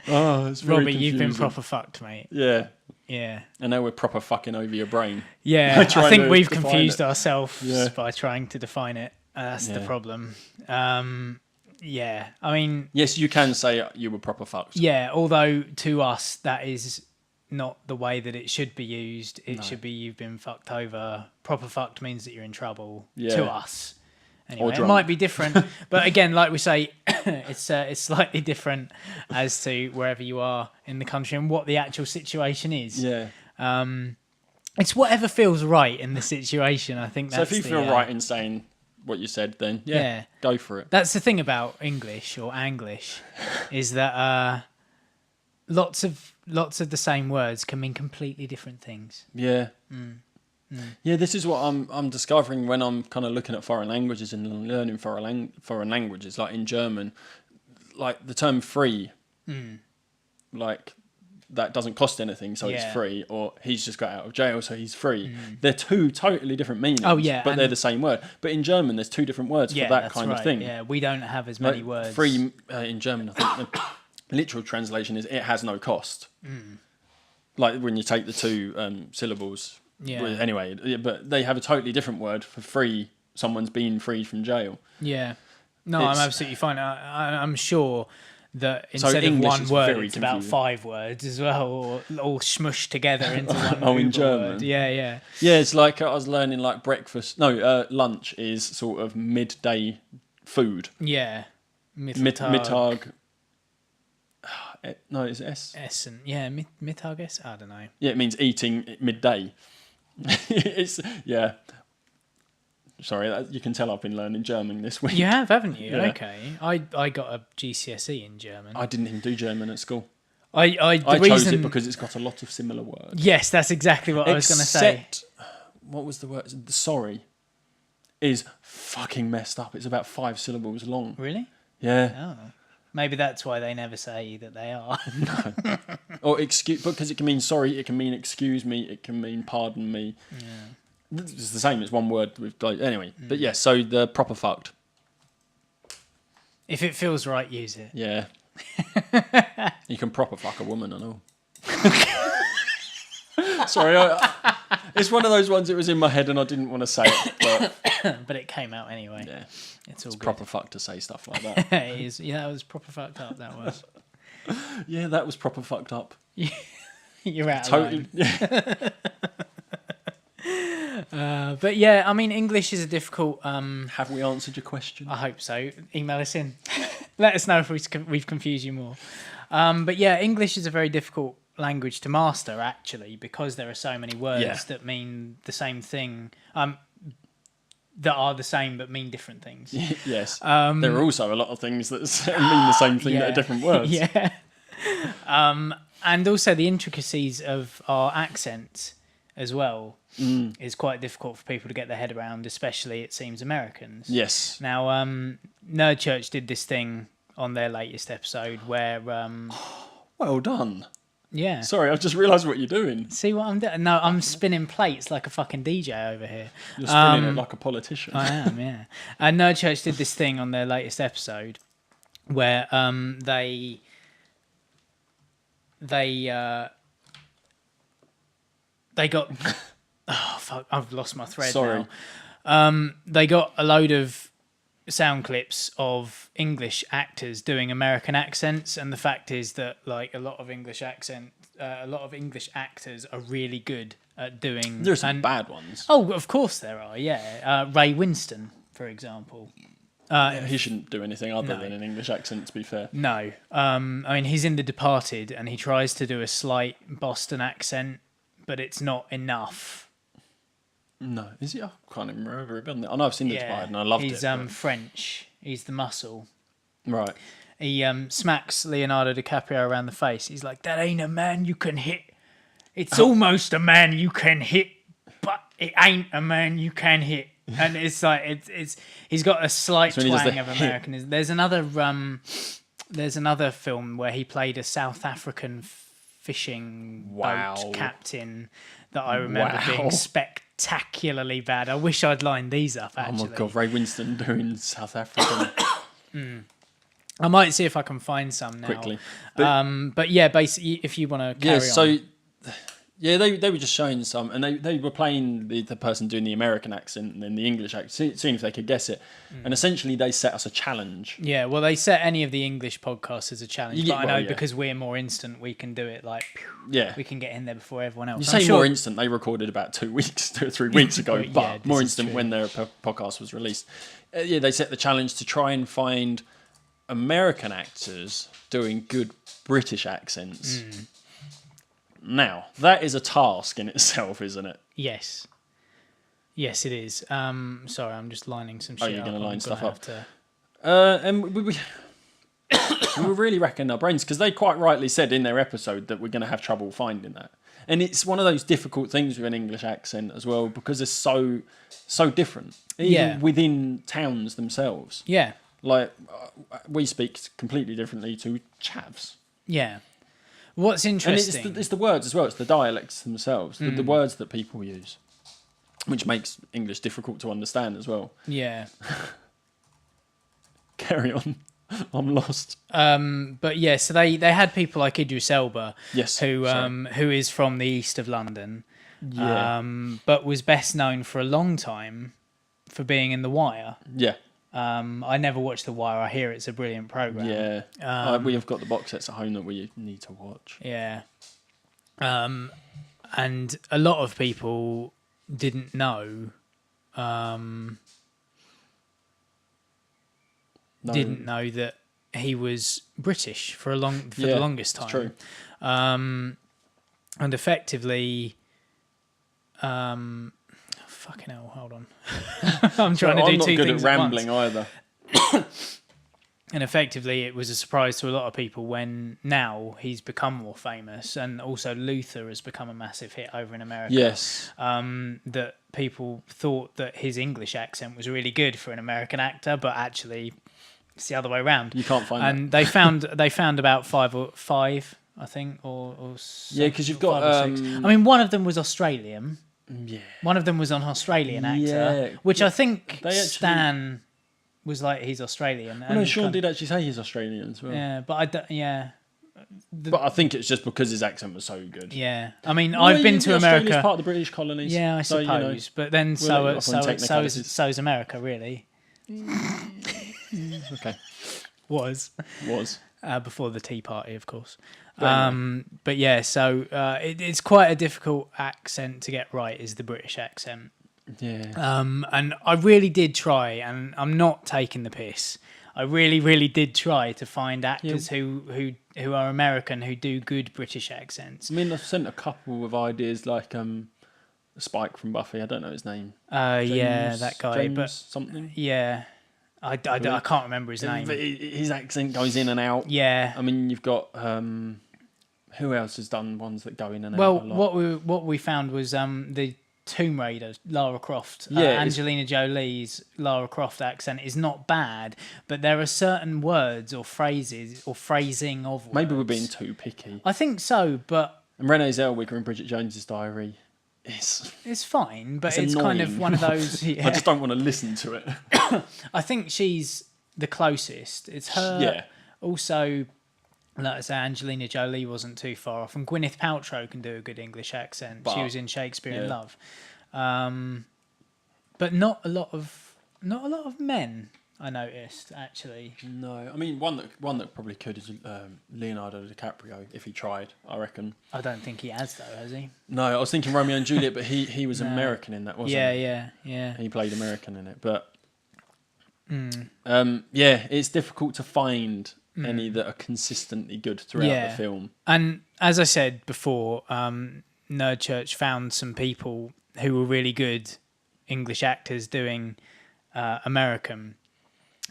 Oh, it's very Robbie, you've been confusing. proper fucked, mate. Yeah, Yeah. and now we're proper fucking over your brain. Yeah, I Trying think to we've define confused it. ourselves by trying to define it. That's the Yeah. problem. Yeah, I mean, Yes, you can say you were proper fucked. yeah, although to us, that is not the way that it should be used. It should be you've been fucked over. Proper fucked means that you're in trouble Yeah. to us. Anyway, it drunk. might be different, but again, like we say, it's slightly different as to wherever you are in the country and what the actual situation is. Yeah. It's whatever feels right in the situation. I think So that's if you feel right in saying what you said, then Yeah. go for it. That's the thing about English or Anglish, is that lots of the same words can mean completely different things. Yeah. Yeah, this is what I'm discovering when I'm kind of looking at foreign languages and learning foreign languages. Like in German, like the term free, like that doesn't cost anything, so it's Yeah. free. Or he's just got out of jail, so he's free. They're two totally different meanings. Oh, yeah, but they're and- the same word. But in German, there's two different words Yeah, for that that's kind right. of thing. Yeah, we don't have as Like, many words. free in German, I think the literal translation is it has no cost. Like when you take the two syllables. Yeah. Well, anyway, yeah, but they have a totally different word for free. Someone's been freed from jail. Yeah. No, It's- I'm absolutely fine. I'm sure that So instead of English one is word, very it's about confusing. 5 words as well, or all smushed together into one. Oh, in Uber German? word. Yeah, yeah. Yeah, it's like I was learning like breakfast. No, lunch is sort of midday food. Yeah. Mittag. No, it's S. Essen. Yeah, Mittagessen? I don't know. Yeah, it means eating at midday. It's yeah. Sorry, you can tell I've been learning German this week. You have, haven't you? Yeah. Okay. I got a GCSE in German. I didn't even do German at school. The I chose reason, it because it's got a lot of similar words. Yes, that's exactly what I was going to say. Except, what was the word? Sorry is fucking messed up. It's about 5 syllables long. Really? Yeah. Oh. Maybe that's why they never say that they are. Or excuse, because it can mean sorry, it can mean excuse me, it can mean pardon me. Yeah. It's the same. It's one word with like anyway. But yeah, so the proper fucked. If it feels right, use it. Yeah. You can proper fuck a woman and all. Sorry, it's one of those ones. It was in my head and I didn't want to say it, but But it came out anyway. yeah, It's all it's good. proper fucked to say stuff like that. It is. Yeah, that was proper fucked up, that was. Yeah, that was proper fucked up. You're out Totally. of line. Yeah. But yeah, I mean, English is a difficult... Have we answered your question? I hope so. Email us in. Let us know if we've confused you more. But yeah, English is a very difficult language to master, actually, because there are so many words Yeah. that mean the same thing, that are the same but mean different things. Yes. There are also a lot of things that mean the same thing that are different words. Yeah. And also the intricacies of our accents as well is quite difficult for people to get their head around, especially, it seems, Americans. Yes. Now, Nerd Church did this thing on their latest episode where, Well done. yeah. Sorry, I've just realised what you're doing. See what I'm doing? No, I'm spinning plates like a fucking DJ over here. You're spinning it like a politician. I am, yeah. And Nerd Church did this thing on their latest episode where they got oh fuck, I've lost my thread Sorry. now. They got a load of sound clips of English actors doing American accents, and the fact is that like a lot of English actors are really good at doing. There are some bad ones. Oh, of course there are. Yeah, Ray Winston, for example. He shouldn't do anything other than an English accent, to be fair. No, I mean he's in The Departed, and he tries to do a slight Boston accent, but it's not enough. No. Is he? I can't even remember it. I know I've seen The Departed and I loved he's it. French. He's the muscle. Right. he smacks Leonardo DiCaprio around the face. He's like, "That ain't a man you can hit. It's almost a man you can hit, but it ain't a man you can hit." And it's like it's he's got a slight twang of Americanism. There's another film where he played a South African fishing boat captain that I remember being spectacularly bad. I wish I'd lined these up, actually. Oh my God, Ray Winston doing South African. I might see if I can find some now. Quickly. But yeah, basically, if you want to carry on. Yeah, they were just showing some, and they were playing the person doing the American accent and then the English accent, seeing if they could guess it. And essentially, they set us a challenge. Yeah, well, they set any of the English podcasts as a challenge. But I know because we're more instant, we can do it like, we can get in there before everyone else. You say more instant, they recorded about 2 weeks, 2 or 3 weeks ago, but more instant when their podcast was released. They set the challenge to try and find American actors doing good British accents. Now, that is a task in itself, isn't it? Yes. Yes, it is. Sorry, I'm just lining some shit up. Oh, you're going to line stuff up. To... And we were really racking our brains because they quite rightly said in their episode that we're going to have trouble finding that. And it's one of those difficult things with an English accent as well because it's so different. Even within towns themselves. Yeah. Like, we speak completely differently to chavs. Yeah. What's interesting... And it's the words as well. It's the dialects themselves. The words that people use. Which makes English difficult to understand as well. Yeah. Carry on. I'm lost. But yeah, so they had people like Idris Elba. Yes. Who is from the east of London. Yeah. But was best known for a long time for being in The Wire. Yeah. I never watched The Wire. I hear it's a brilliant program. Yeah, we have got the box sets at home that we need to watch. Yeah, and a lot of people didn't know. Didn't know that he was British for the longest time. True. And effectively, fucking hell, hold on. I'm trying to do two things at once. I'm not good at rambling either. And effectively, it was a surprise to a lot of people when now he's become more famous, and also Luther has become a massive hit over in America. Yes. That people thought that his English accent was really good for an American actor, but actually it's the other way around. You can't find and that. they found about five, I think, or yeah, because you've got. I mean, one of them was Australian. Yeah. One of them was an Australian actor, which I think Stan was like, he's Australian. Well, no, Sean did actually say he's Australian as well. Yeah, but but I think it's just because his accent was so good. Yeah, I mean, I've been to America. Australia's part of the British colonies. Yeah, I suppose. So, you know, but then so's America, really. Okay. Was. Before the Tea Party, of course. But yeah, so it's quite a difficult accent to get right, is the British accent. Yeah. And I really did try, and I'm not taking the piss. I really, really did try to find actors who are American who do good British accents. I mean, I've sent a couple of ideas, like Spike from Buffy. I don't know his name. Yeah, that guy. James but something. Yeah. I can't remember his name. His accent goes in and out. Yeah. I mean, you've got who else has done ones that go in and out? Well, a lot? what we found was the Tomb Raider, Lara Croft. Angelina Jolie's Lara Croft accent is not bad, but there are certain words or phrases or phrasing of words. Maybe we're being too picky. I think so, but... And Renee Zellweger in Bridget Jones's Diary it's fine, but it's annoying. kind of one of those... Yeah. I just don't want to listen to it. I think she's the closest. It's her. Yeah. Also... Like I say, Angelina Jolie wasn't too far off, and Gwyneth Paltrow can do a good English accent. She was in Shakespeare in Love, but not a lot of men. I noticed actually. No, I mean one that probably could is Leonardo DiCaprio if he tried. I reckon. I don't think he has though, has he? No, I was thinking Romeo and Juliet, but he was American in that, wasn't he? Yeah. He played American in it, but it's difficult to find any that are consistently good throughout the film. And as I said before, Nerd Church found some people who were really good English actors doing American.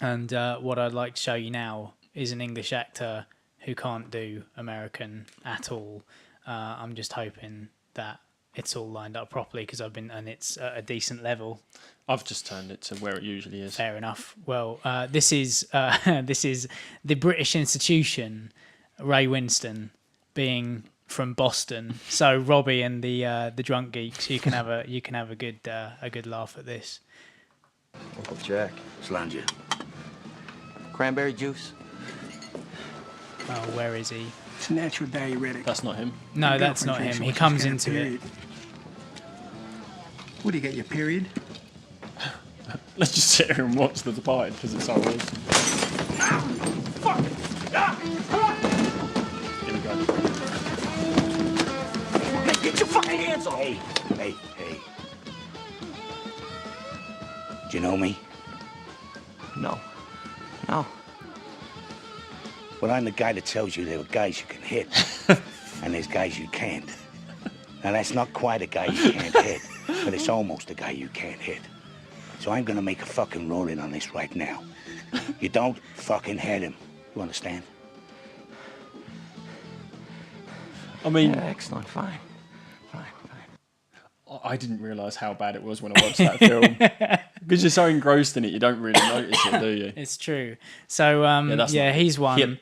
And what I'd like to show you now is an English actor who can't do American at all. I'm just hoping that it's all lined up properly and it's at a decent level. I've just turned it to where it usually is. Fair enough. Well, this is the British institution, Ray Winston, being from Boston. So Robbie and the drunk geeks, you can have a good laugh at this. Uncle Jack. Slanger. Cranberry juice. Oh, where is he? It's a natural diuretic. That's not him. No, that's not him. He comes into it. What, do you get your period? Let's just sit here and watch The Departed because it's so awesome. Here we go. Hey, get your fucking hands off! Hey. Do you know me? No. Well, I'm the guy that tells you there are guys you can hit, and there's guys you can't. Now, that's not quite a guy you can't hit, but it's almost a guy you can't hit. So I'm gonna make a fucking ruling on this right now. You don't fucking hit him. You understand? I mean, Yeah, excellent. Fine. I didn't realise how bad it was when I watched that film. Because you're so engrossed in it, you don't really notice it, do you? It's true. So he's one. Him.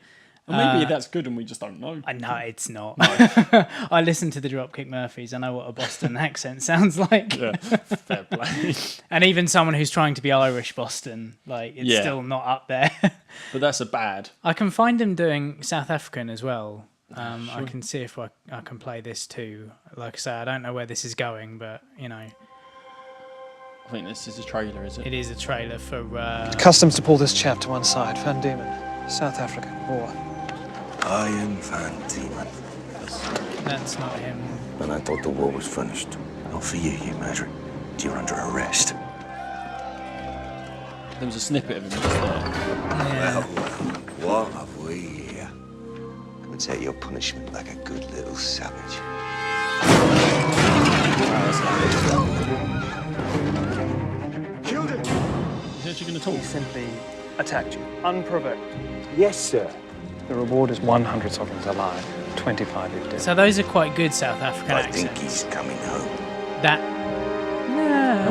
Or maybe that's good and we just don't know. No, it's not. I listen to the Dropkick Murphys. I know what a Boston accent sounds like. Yeah, fair play. And even someone who's trying to be Irish Boston, like, it's still not up there. But that's a bad. I can find him doing South African as well. I can see if I can play this too. Like I say, I don't know where this is going, but, you know. I think this is a trailer, is it? It is a trailer for... Customs to pull this chap to one side. Van Diemen, South African War. I am Van Diemen. That's not him. And I thought the war was finished. Not for you, you murderer. You're under arrest. There was a snippet of him just there. Yeah. Well, what have we here? Come and take your punishment like a good little savage. Killed him! He's actually going to talk. He simply attacked you, unprovoked. Yes, sir. The reward is 100 sovereigns alive, 25 if dead. So those are quite good South African I accents. think he's coming home. That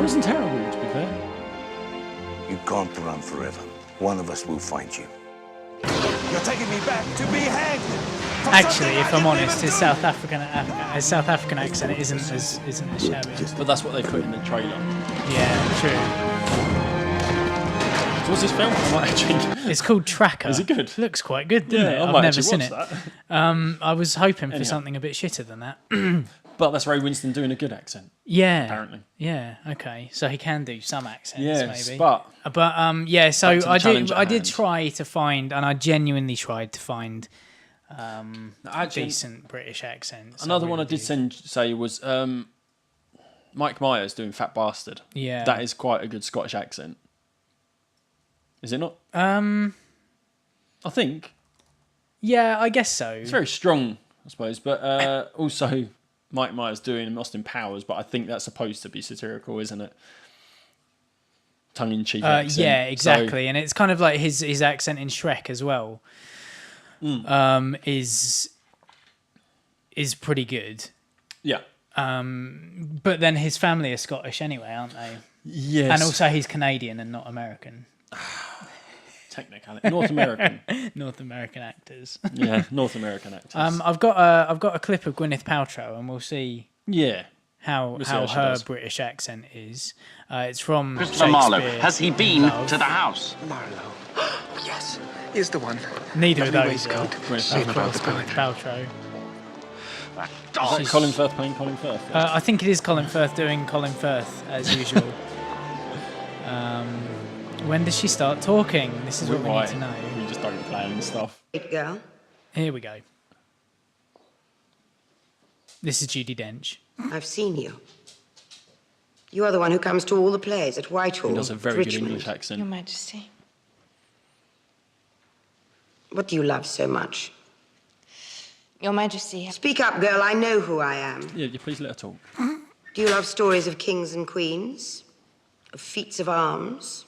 That wasn't terrible, to be fair. You can't run forever. One of us will find you. You're taking me back to be hanged! actually, if I'm honest, his South African accent isn't as shabby. But that's what they put in the trailer. Yeah, true. So what's this film? I might actually... It's called Tracker. Is it good? Looks quite good, doesn't it? I I've might never actually seen it. watch that. I was hoping for Anyhow. something a bit shitter than that. But that's Ray Winston doing a good accent. Yeah. Apparently. Yeah. Okay. So he can do some accents, Yes, maybe. but yeah. So back to the challenge at I did hand. try to find, and I genuinely tried to find Actually, decent British accents. another one I really did say was Mike Myers doing Fat Bastard. Yeah. That is quite a good Scottish accent. Is it not? Um. I think. Yeah, I guess so. It's very strong, I suppose. But also Mike Myers doing Austin Powers, but I think that's supposed to be satirical, isn't it? Tongue-in-cheek accent. Yeah, exactly. And it's kind of like his accent in Shrek as well. Is pretty good. Yeah. But then his family are Scottish anyway, aren't they? Yes. And also he's Canadian and not American. Technically. North American. North American actors. Yeah, North American actors. I've got a clip of Gwyneth Paltrow, and we'll see. Yeah. How We'll see how she her does. British accent is. It's from Christopher Marlowe. Shakespeare Has he been Love. to the house? Marlowe. Yes, he's the one. Neither of Lovely those are. waistcoat. Gwyneth Same Paltrow. about the Gwyneth poetry. Paltrow. Is that Colin Firth playing Colin Firth? I think it is Colin Firth doing Colin Firth as usual. When does she start talking? This is what we need to know. We just don't plan stuff. Great girl. Here we go. This is Judi Dench. I've seen you. You are the one who comes to all the plays at Whitehall. He does a very good Richmond. English accent. Your Majesty. What do you love so much? Your Majesty. Speak up, girl. I know who I am. Yeah, you please let her talk. Do you love stories of kings and queens? Of feats of arms?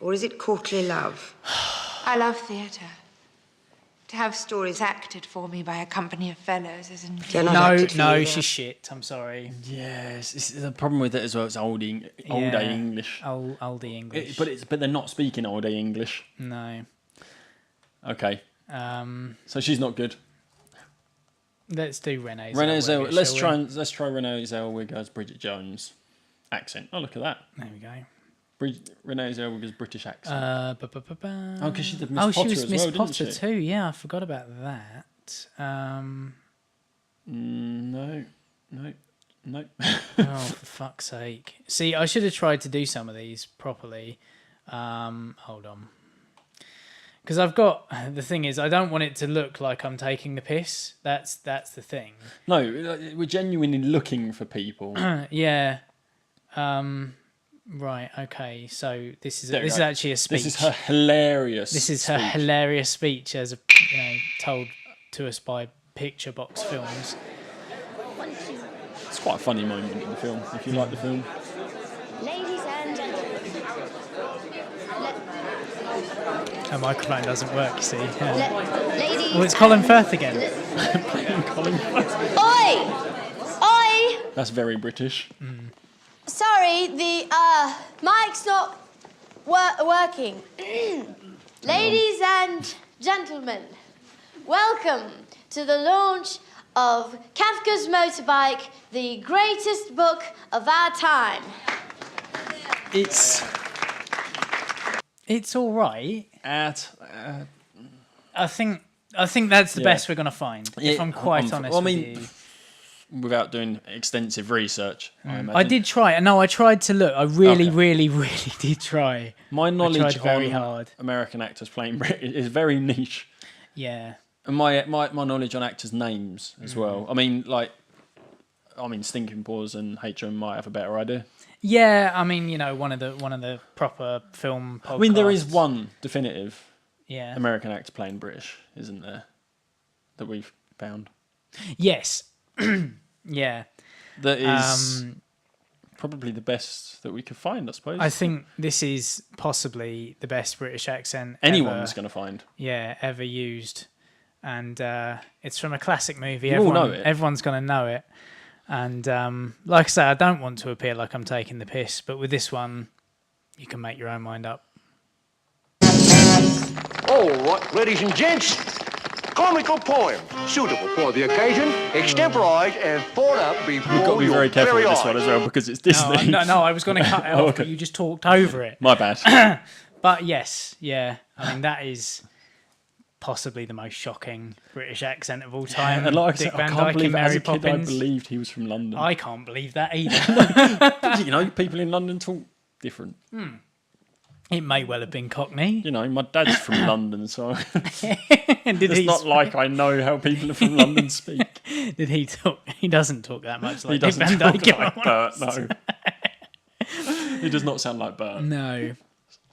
Or is it courtly love? I love theatre. To have stories acted for me by a company of fellows is enjoyable. No, she's shit. I'm sorry. Yes, it's the problem with it as well. It's old English. Oldie English. But they're not speaking old English. No. Okay. So she's not good. Let's do Renee. Zellweger. Let's try Renee Zellweger's Bridget Jones accent. Oh, look at that. There we go. Renee Zellweger's British accent. Oh, because she did Miss Potter was as Miss well, Potter didn't she? too. Yeah, I forgot about that. No. Oh, for fuck's sake! See, I should have tried to do some of these properly. Hold on. Because I've got the thing is I don't want it to look like I'm taking the piss. That's the thing. No, we're genuinely looking for people. Yeah. Right. Okay. So this is actually a speech. This is her hilarious. Her hilarious speech as told to us by Picture Box Films. It's quite a funny moment in the film if you like the film. Ladies and gentlemen. Her microphone doesn't work, you see. Ladies. Well, it's Colin Firth again. Colin Firth. Oi! That's very British. Sorry, the mic's not working. Ladies and gentlemen, welcome to the launch of Kafka's Motorbike, the greatest book of our time. It's all right. I think that's the best we're gonna find. If I'm quite honest with you. Without doing extensive research, I imagine. I did try. No, I tried to look. I really did try. My knowledge very on hard. American actors playing Brit is very niche. Yeah. And my knowledge on actors' names as well. I mean, Stinking Paws and Hatred might have a better idea. Yeah, I mean, one of the proper film podcasts. I mean, there is one definitive American actor playing British, isn't there? That we've found. Yes. Yeah. That is probably the best that we could find, I suppose. I think this is possibly the best British accent anyone's going to find. Yeah, ever used. And it's from a classic movie. You all know it. Everyone's going to know it. And like I say, I don't want to appear like I'm taking the piss, but with this one, you can make your own mind up. All right, ladies and gents, comical poem, suitable for the occasion, extemporised and thought up before We've got to be very careful with this one as well because it's Disney. No, I was going to cut it off, but you just talked over it. My bad. But yes, yeah, I mean, that is possibly the most shocking British accent of all time. And like Dick I Van can't Dyke believe and as Mary a kid I Poppins. believed he was from London. I can't believe that either. People in London talk different. It may well have been Cockney. My dad's from London, so Did it's he not like I know how people from London speak. Did he talk? He doesn't talk that much like He Dick doesn't Van talk Dyke. like Bert, no. He does not sound like Bert. No.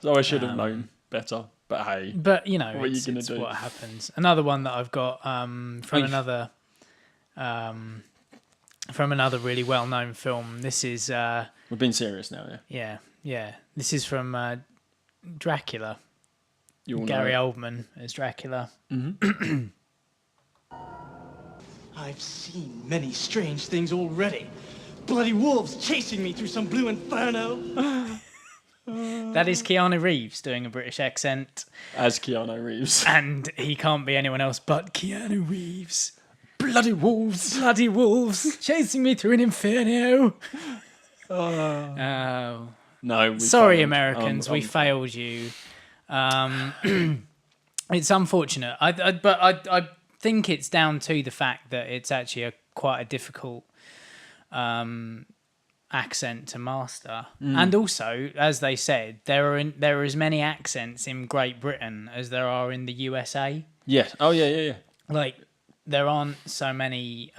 So I should have known better. But hey, but what are you going to do? What happens? Another one that I've got from another really well-known film. This is we're being serious now, yeah. This is from Dracula. Gary Oldman as Dracula. Mm-hmm. I've seen many strange things already. Bloody wolves chasing me through some blue inferno. That is Keanu Reeves doing a British accent. As Keanu Reeves. And he can't be anyone else but Keanu Reeves. Bloody wolves. Bloody wolves chasing me through an inferno. Oh. No. Sorry, Americans, we failed you. It's unfortunate. But I think it's down to the fact that it's actually quite a difficult accent to master, and also, as they said, there are as many accents in Great Britain as there are in the USA. Yes. Oh yeah. Like there aren't so many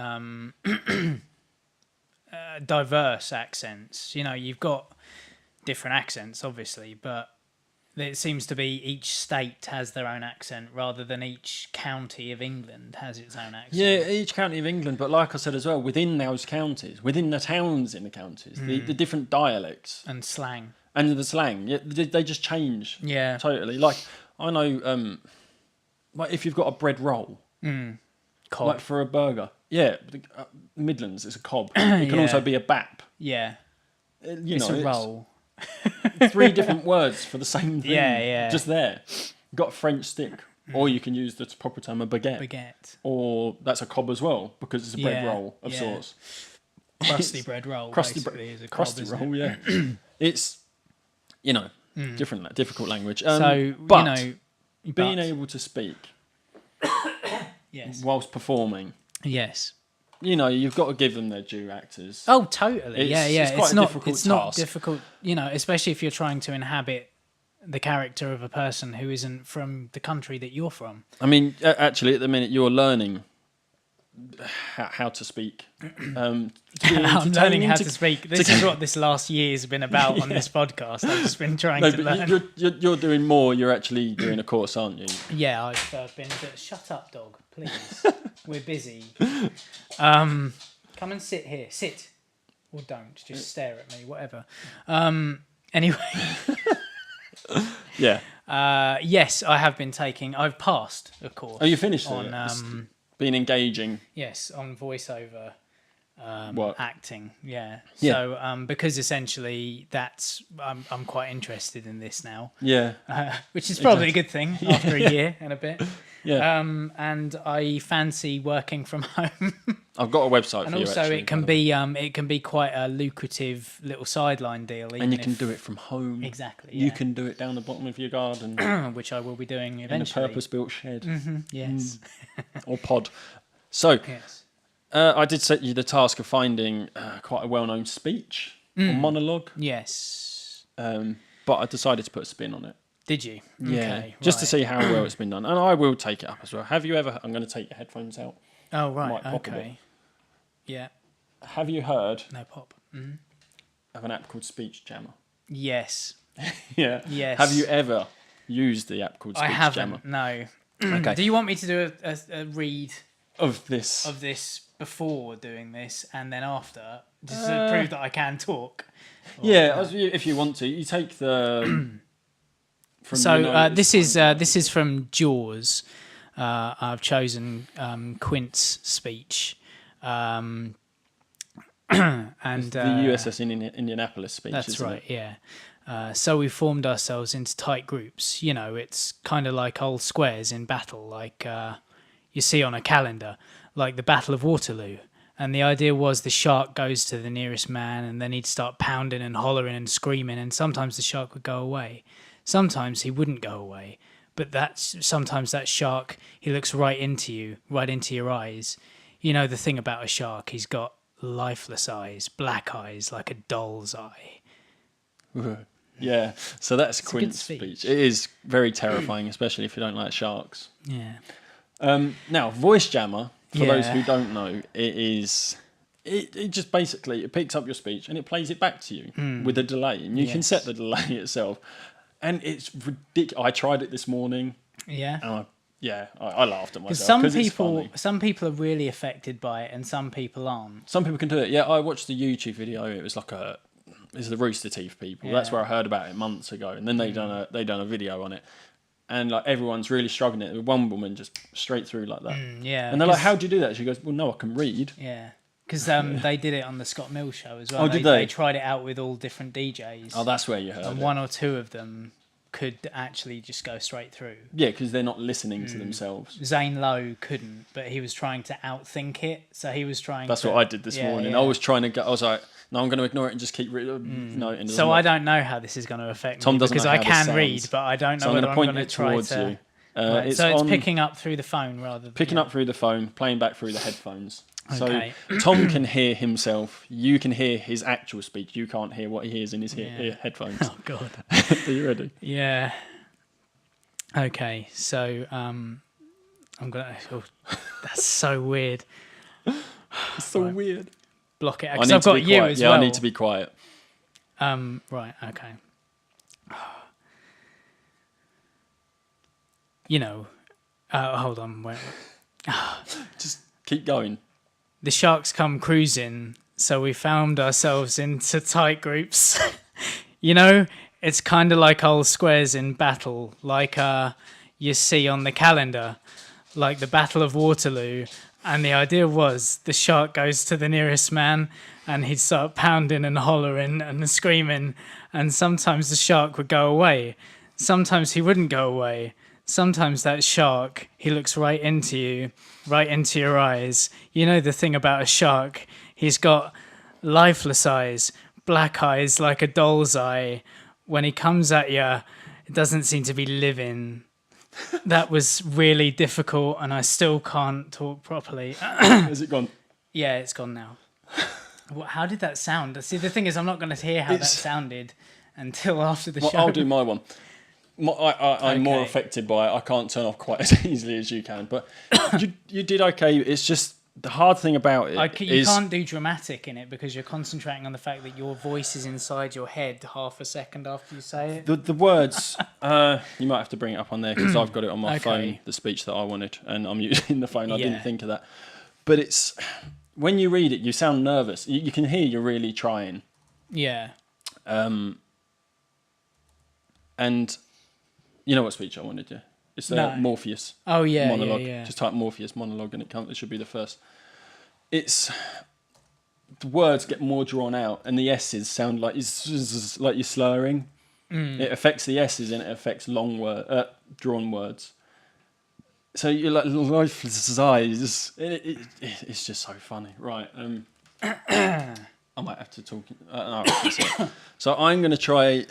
diverse accents. You've got different accents, obviously, but it seems to be each state has their own accent rather than each county of England has its own accent. Yeah, each county of England, but like I said as well, within those counties, within the towns in the counties, the different dialects and slang. And the slang, they just change. Yeah. Totally. Like, I know, like if you've got a bread roll, Cob. like for a burger, Midlands, it's a cob. It can also be a bap. Yeah. It's a roll. 3 different words for the same thing. Yeah. Just there. You've got a French stick, or you can use the proper term, a baguette. Or that's a cob as well, because it's a bread roll of sorts. Crusty bread roll. Crusty roll, yeah. It's, difficult language. Being able to speak whilst performing. Yes. You've got to give them their due, actors. Oh, totally. It's quite a difficult It's task. not difficult, especially if you're trying to inhabit the character of a person who isn't from the country that you're from. I mean, actually, at the minute, you're learning how to speak. I'm learning how to speak. This is what this last year has been about on this podcast. I've just been trying to learn. You're doing more. You're actually doing a course, aren't you? Yeah, I've been... Shut up, dog, please. We're busy. Come and sit here. Sit. Or don't. Just stare at me, whatever. Anyway... yes, I have been taking. I've passed a course. Oh, you finished it. Been engaging. Yes, on voiceover acting. Yeah. Yeah. So because essentially that's I'm quite interested in this now. Yeah. Which is probably a good thing after a year and a bit. Yeah. And I fancy working from home. I've got a website and for you. And also, it can be quite a lucrative little sideline deal. And you can do it from home. Exactly. You can do it down the bottom of your garden, which I will be doing eventually. In a purpose-built shed. Yes. Or pod. So, I did set you the task of finding quite a well-known speech or monologue. Yes. But I decided to put a spin on it. Did you? Yeah. Okay, just to see how well it's been done. And I will take it up as well. Have you ever... I'm going to take your headphones out. Oh, right. Okay. Yeah. Have you heard... No pop. Of an app called Speech Jammer? Yes. Yeah. Yes. Have you ever used the app called Speech Jammer? No. Okay. Do you want me to do a read... Of this before doing this and then after, just to prove that I can talk? If you want to. You take the... this is from Jaws. I've chosen Quint's speech, and the USS in Indianapolis speech. That's right. It? Yeah. So we formed ourselves into tight groups. It's kind of like old squares in battle, like you see on a calendar, like the Battle of Waterloo. And the idea was the shark goes to the nearest man, and then he'd start pounding and hollering and screaming, and sometimes the shark would go away. Sometimes he wouldn't go away, but sometimes that shark, he looks right into you, right into your eyes. The thing about a shark, he's got lifeless eyes, black eyes, like a doll's eye. Yeah, so that's Quint's speech. It is very terrifying, especially if you don't like sharks. Yeah. Now, Voice Jammer, for those who don't know, it just basically, it picks up your speech and it plays it back to you with a delay. And you can set the delay itself. And it's ridiculous. I tried it this morning. Yeah. And I laughed at myself. Some people are really affected by it, and some people aren't. Some people can do it. Yeah, I watched the YouTube video. It was like it's the Rooster Teeth people. That's where I heard about it months ago. And then they done a video on it, and like everyone's really struggling it. One woman just straight through like that. And they're like, "How'd you do that?" She goes, "Well, no, I can read." Yeah. Because they did it on the Scott Mills show as well. Oh, did they? They tried it out with all different DJs. Oh, that's where you heard it. And one or two of them could actually just go straight through. Yeah, because they're not listening to themselves. Zane Lowe couldn't, but he was trying to outthink it. So he was trying That's what I did this morning. Yeah. I was trying to go... I was like, no, I'm going to ignore it and just keep reading. No, so I don't know how this is going to affect Tom me. doesn't Because know I how can this read, sounds. but I don't know so whether I'm going to try point it towards you. Right, so it's picking up through the phone rather than... Picking up through the phone, playing back through the headphones. Okay. So Tom can hear himself. You can hear his actual speech. You can't hear what he hears in his ear headphones. Oh, God. Are you ready? Yeah. Okay, so I'm gonna. Oh, that's so weird. It's so weird. Block it because I've got you as well. Yeah, I need to be quiet. Right. Okay. Hold on. Wait. Just keep going. The sharks come cruising, so we found ourselves into tight groups. It's kind of like old squares in battle, like you see on the calendar, like the Battle of Waterloo. And the idea was the shark goes to the nearest man and he'd start pounding and hollering and screaming. And sometimes the shark would go away. Sometimes he wouldn't go away. Sometimes that shark, he looks right into you, right into your eyes. You know the thing about a shark, he's got lifeless eyes, black eyes like a doll's eye. When he comes at you, it doesn't seem to be living. That was really difficult, and I still can't talk properly. Has it gone? Yeah, it's gone now. How did that sound? See, the thing is, I'm not going to hear how that sounded until after the show. I'll do my one. I'm more affected by it. I can't turn off quite as easily as you can, but you did okay. It's just the hard thing about it you can't do dramatic in it because you're concentrating on the fact that your voice is inside your head half a second after you say it. The words, you might have to bring it up on there because I've got it on my phone, the speech that I wanted, and I'm using the phone. I didn't think of that. But it's, when you read it, you sound nervous. You can hear you're really trying. Yeah. And you know what speech I wanted, yeah? It's the Morpheus monologue. Yeah. Just type Morpheus monologue and it should be the first. It's, the words get more drawn out and the S's sound like you're slurring. It affects the S's and it affects drawn words. So you're like, lifeless eyes. It's just so funny. Right. I might have to talk. So I'm going to try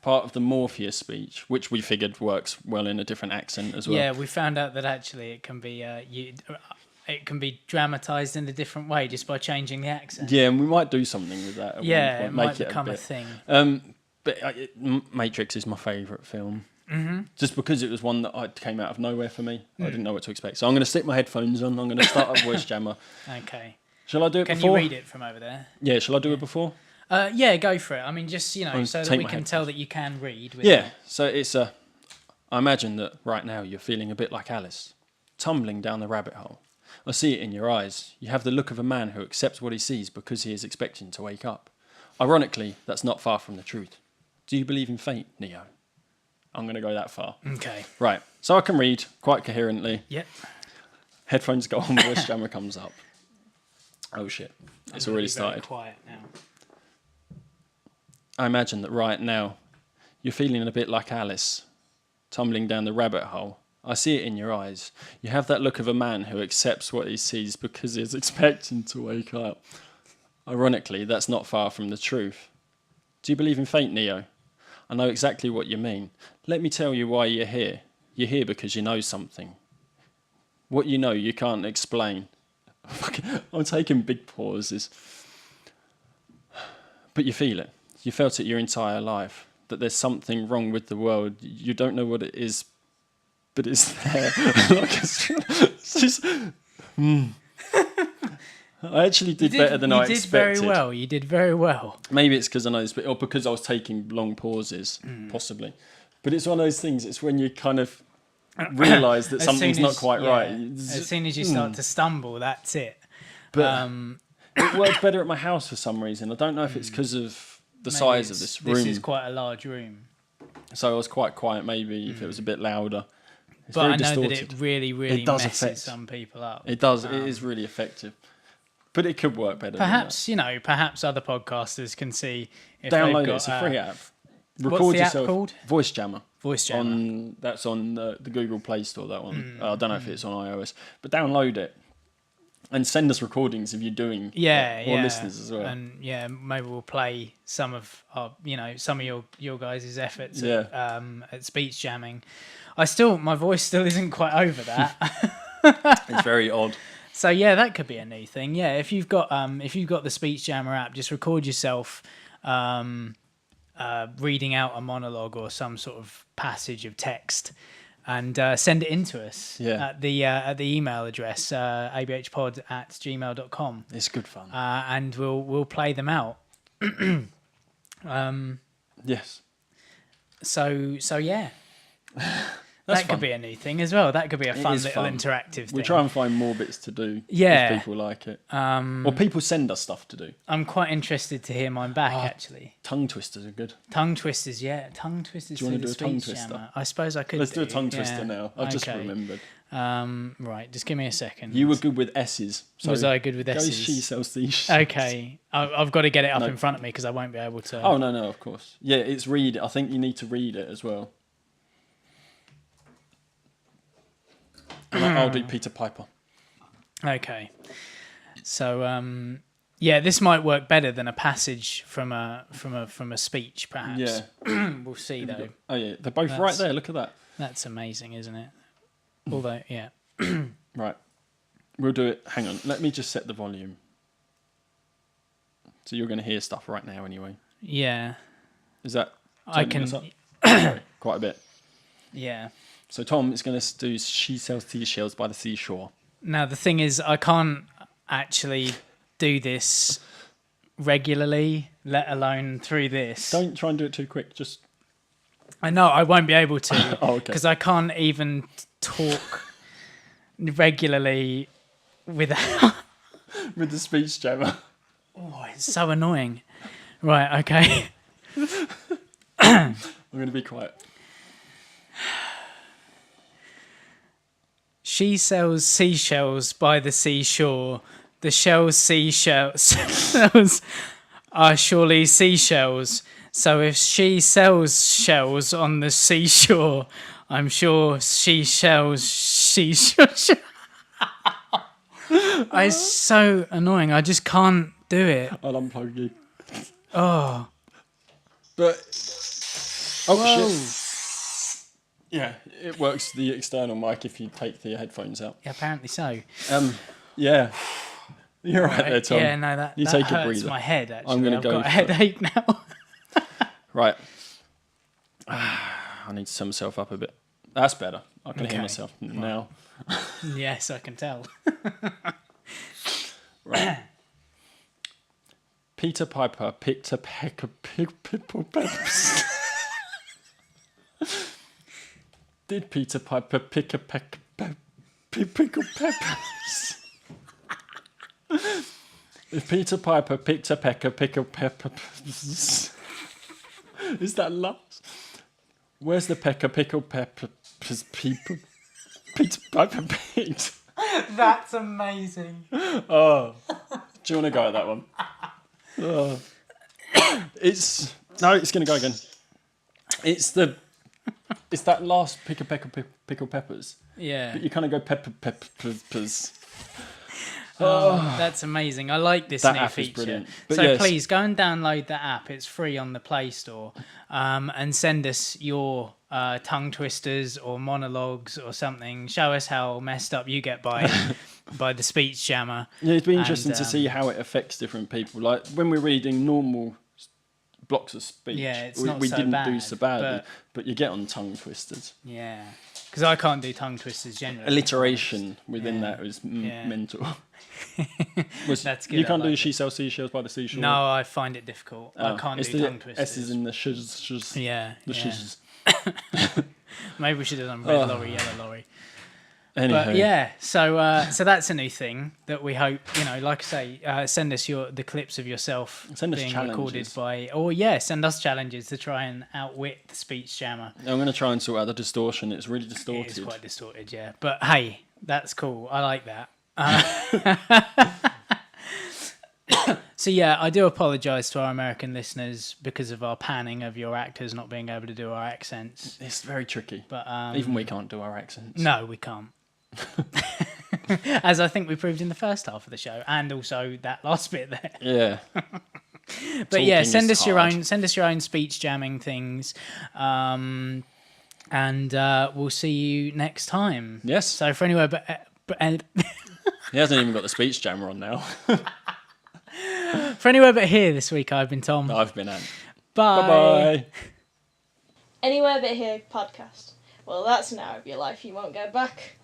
part of the Morpheus speech, which we figured works well in a different accent as well. Yeah, we found out that actually it can be dramatized in a different way just by changing the accent. Yeah, and we might do something with that. It might become a thing. But Matrix is my favourite film. Mm-hmm. Just because it was one that came out of nowhere for me. I didn't know what to expect. So I'm going to stick my headphones on. I'm going to start up Voice Jammer. Okay. Shall I do it before? before? Can you read it from over there? Yeah, shall I do it before? Yeah, go for it. I mean, just, so that we can tell that you can read. So it's I imagine that right now you're feeling a bit like Alice, tumbling down the rabbit hole. I see it in your eyes. You have the look of a man who accepts what he sees because he is expecting to wake up. Ironically, that's not far from the truth. Do you believe in fate, Neo? I'm going to go that far. Okay. Right. So I can read quite coherently. Yep. Headphones go on, Voice Jammer comes up. Oh shit. It's already started. Very quiet now. I imagine that right now you're feeling a bit like Alice, tumbling down the rabbit hole. I see it in your eyes. You have that look of a man who accepts what he sees because he's expecting to wake up. Ironically, that's not far from the truth. Do you believe in fate, Neo? I know exactly what you mean. Let me tell you why you're here. You're here because you know something. What you know you can't explain. I'm taking big pauses. But you feel it. You felt it your entire life. That there's something wrong with the world. You don't know what it is, but it's there. It's just... I actually did better than I expected. You did very well. Maybe it's because I know this, or because I was taking long pauses, possibly. But it's one of those things, it's when you kind of realise that something's not quite right. As soon as you start to stumble, that's it. But it worked better at my house for some reason. I don't know if it's because of the size of this room. This is quite a large room. So I was quite quiet, maybe, if it was a bit louder. It's but very I know distorted. that it really messes some people up. It does. It is really effective. But it could work better. Perhaps, perhaps other podcasters can see if download they've got, it. It's a free app. What's the app called? Voice Jammer. Voice Jammer. That's on the Google Play Store, that one. I don't know if it's on iOS. But download it. And send us recordings if you're doing or listeners as well. And maybe we'll play some of our, some of your guys' efforts at speech jamming. My voice still isn't quite over that. It's very odd. So that could be a new thing. Yeah, if you've got the Speech Jammer app, just record yourself reading out a monologue or some sort of passage of text, and send it in to us at the email address abhpod@gmail.com. It's good fun, and we'll play them out. Yes. So yeah. That's that fun. could be a new thing as well. That could be a It fun is little fun. interactive thing. We try and find more bits to do. Yeah. If people like it. Or people send us stuff to do. I'm quite interested to hear mine back, actually. Tongue twisters are good. Tongue twisters, yeah. Tongue twisters. Do you want to through do a tongue the speech twister? jammer. I suppose I could. Let's do a tongue twister now. I've just Okay. remembered. Right, just give me a second. You were good with S's. So Was I good with S's? Go she sells these. Okay, I've got to get it up No. in front of me because I won't be able to. Oh, no, of course. Yeah, it's read. I think you need to read it as well. And I'll do Peter Piper. Okay, so yeah, this might work better than a passage from a speech, perhaps. Yeah. We'll see though. Oh yeah, they're both right there. Look at that. That's amazing, isn't it? Although, yeah. Right. We'll do it. Hang on. Let me just set the volume. So you're going to hear stuff right now anyway. Yeah. Is that... I turning can... us up? Sorry, quite a bit. Yeah. So Tom is going to do She Sells Seashells by the Seashore. Now, the thing is, I can't actually do this regularly, let alone through this. Don't try and do it too quick. Just... I know, I won't be able to. Oh, okay. Because I can't even talk regularly without... With the speech jammer. Oh, it's so annoying. Right, okay. I'm going to be quiet. She sells seashells by the seashore. The seashells are surely seashells. So if she sells shells on the seashore, I'm sure she sells seashells. It's so annoying. I just can't do it. I'll unplug you. Oh. But... Oh, Whoa. shit. Yeah, it works the external mic if you take the headphones out. Yeah, apparently so. Yeah. You're right there, Tom. Yeah, no, that take a hurts breather. my head, actually. I'm going to I've go got a headache now. Right. I need to turn myself up a bit. That's better. I can hear myself now. Yes, I can tell. Right. Peter Piper picked a peck of pickle peppers. Did Peter Piper pick a peck of pickled peppers? If Peter Piper picked a peck of pickled peppers... Is that last? Where's the peck of pickled peppers Peter Piper picked? That's amazing. Oh. Do you want to go at that one? Oh. It's going to go again. It's that last pick of pickled peppers. Yeah. But you kind of go peppers. Oh, that's amazing. I like this That new app is feature. brilliant. But So yes. please go and download the app. It's free on the Play Store. And send us your tongue twisters or monologues or something. Show us how messed up you get by the speech jammer. Yeah, it'd be interesting to see how it affects different people. Like when we're reading normal blocks of speech, Yeah, it's we not so didn't do bad, so badly, but you get on tongue twisters. Yeah. Because I can't do tongue twisters generally. Alliteration within Yeah. that is Yeah. mental. That's good. You I can't like do it. She Sells Seashells by the Seashore? No, I find it difficult. I Oh, can't it's do the tongue twisters. S's in the shiz. Yeah. The yeah. shiz. Maybe we should have done red Oh. lorry, yellow lorry. Anyhow. But yeah, so that's a new thing that we hope, like I say, send us the clips of yourself Send us being recorded challenges. send us challenges to try and outwit the speech jammer. I'm going to try and sort out the distortion. It's really distorted. It is quite distorted, yeah. But hey, that's cool. I like that. So yeah, I do apologise to our American listeners because of our panning of your actors not being able to do our accents. It's very tricky. But even we can't do our accents. No, we can't. As I think we proved in the first half of the show, and also that last bit there. Yeah. But yeah, Talking send is us your own speech jamming things, and we'll see you next time. Yes. So for anywhere but He hasn't even got the speech jammer on now. for anywhere but here this week, I've been Tom. I've been Ant. Bye. Bye-bye. Anywhere But Here podcast. Well, that's an hour of your life you won't get back.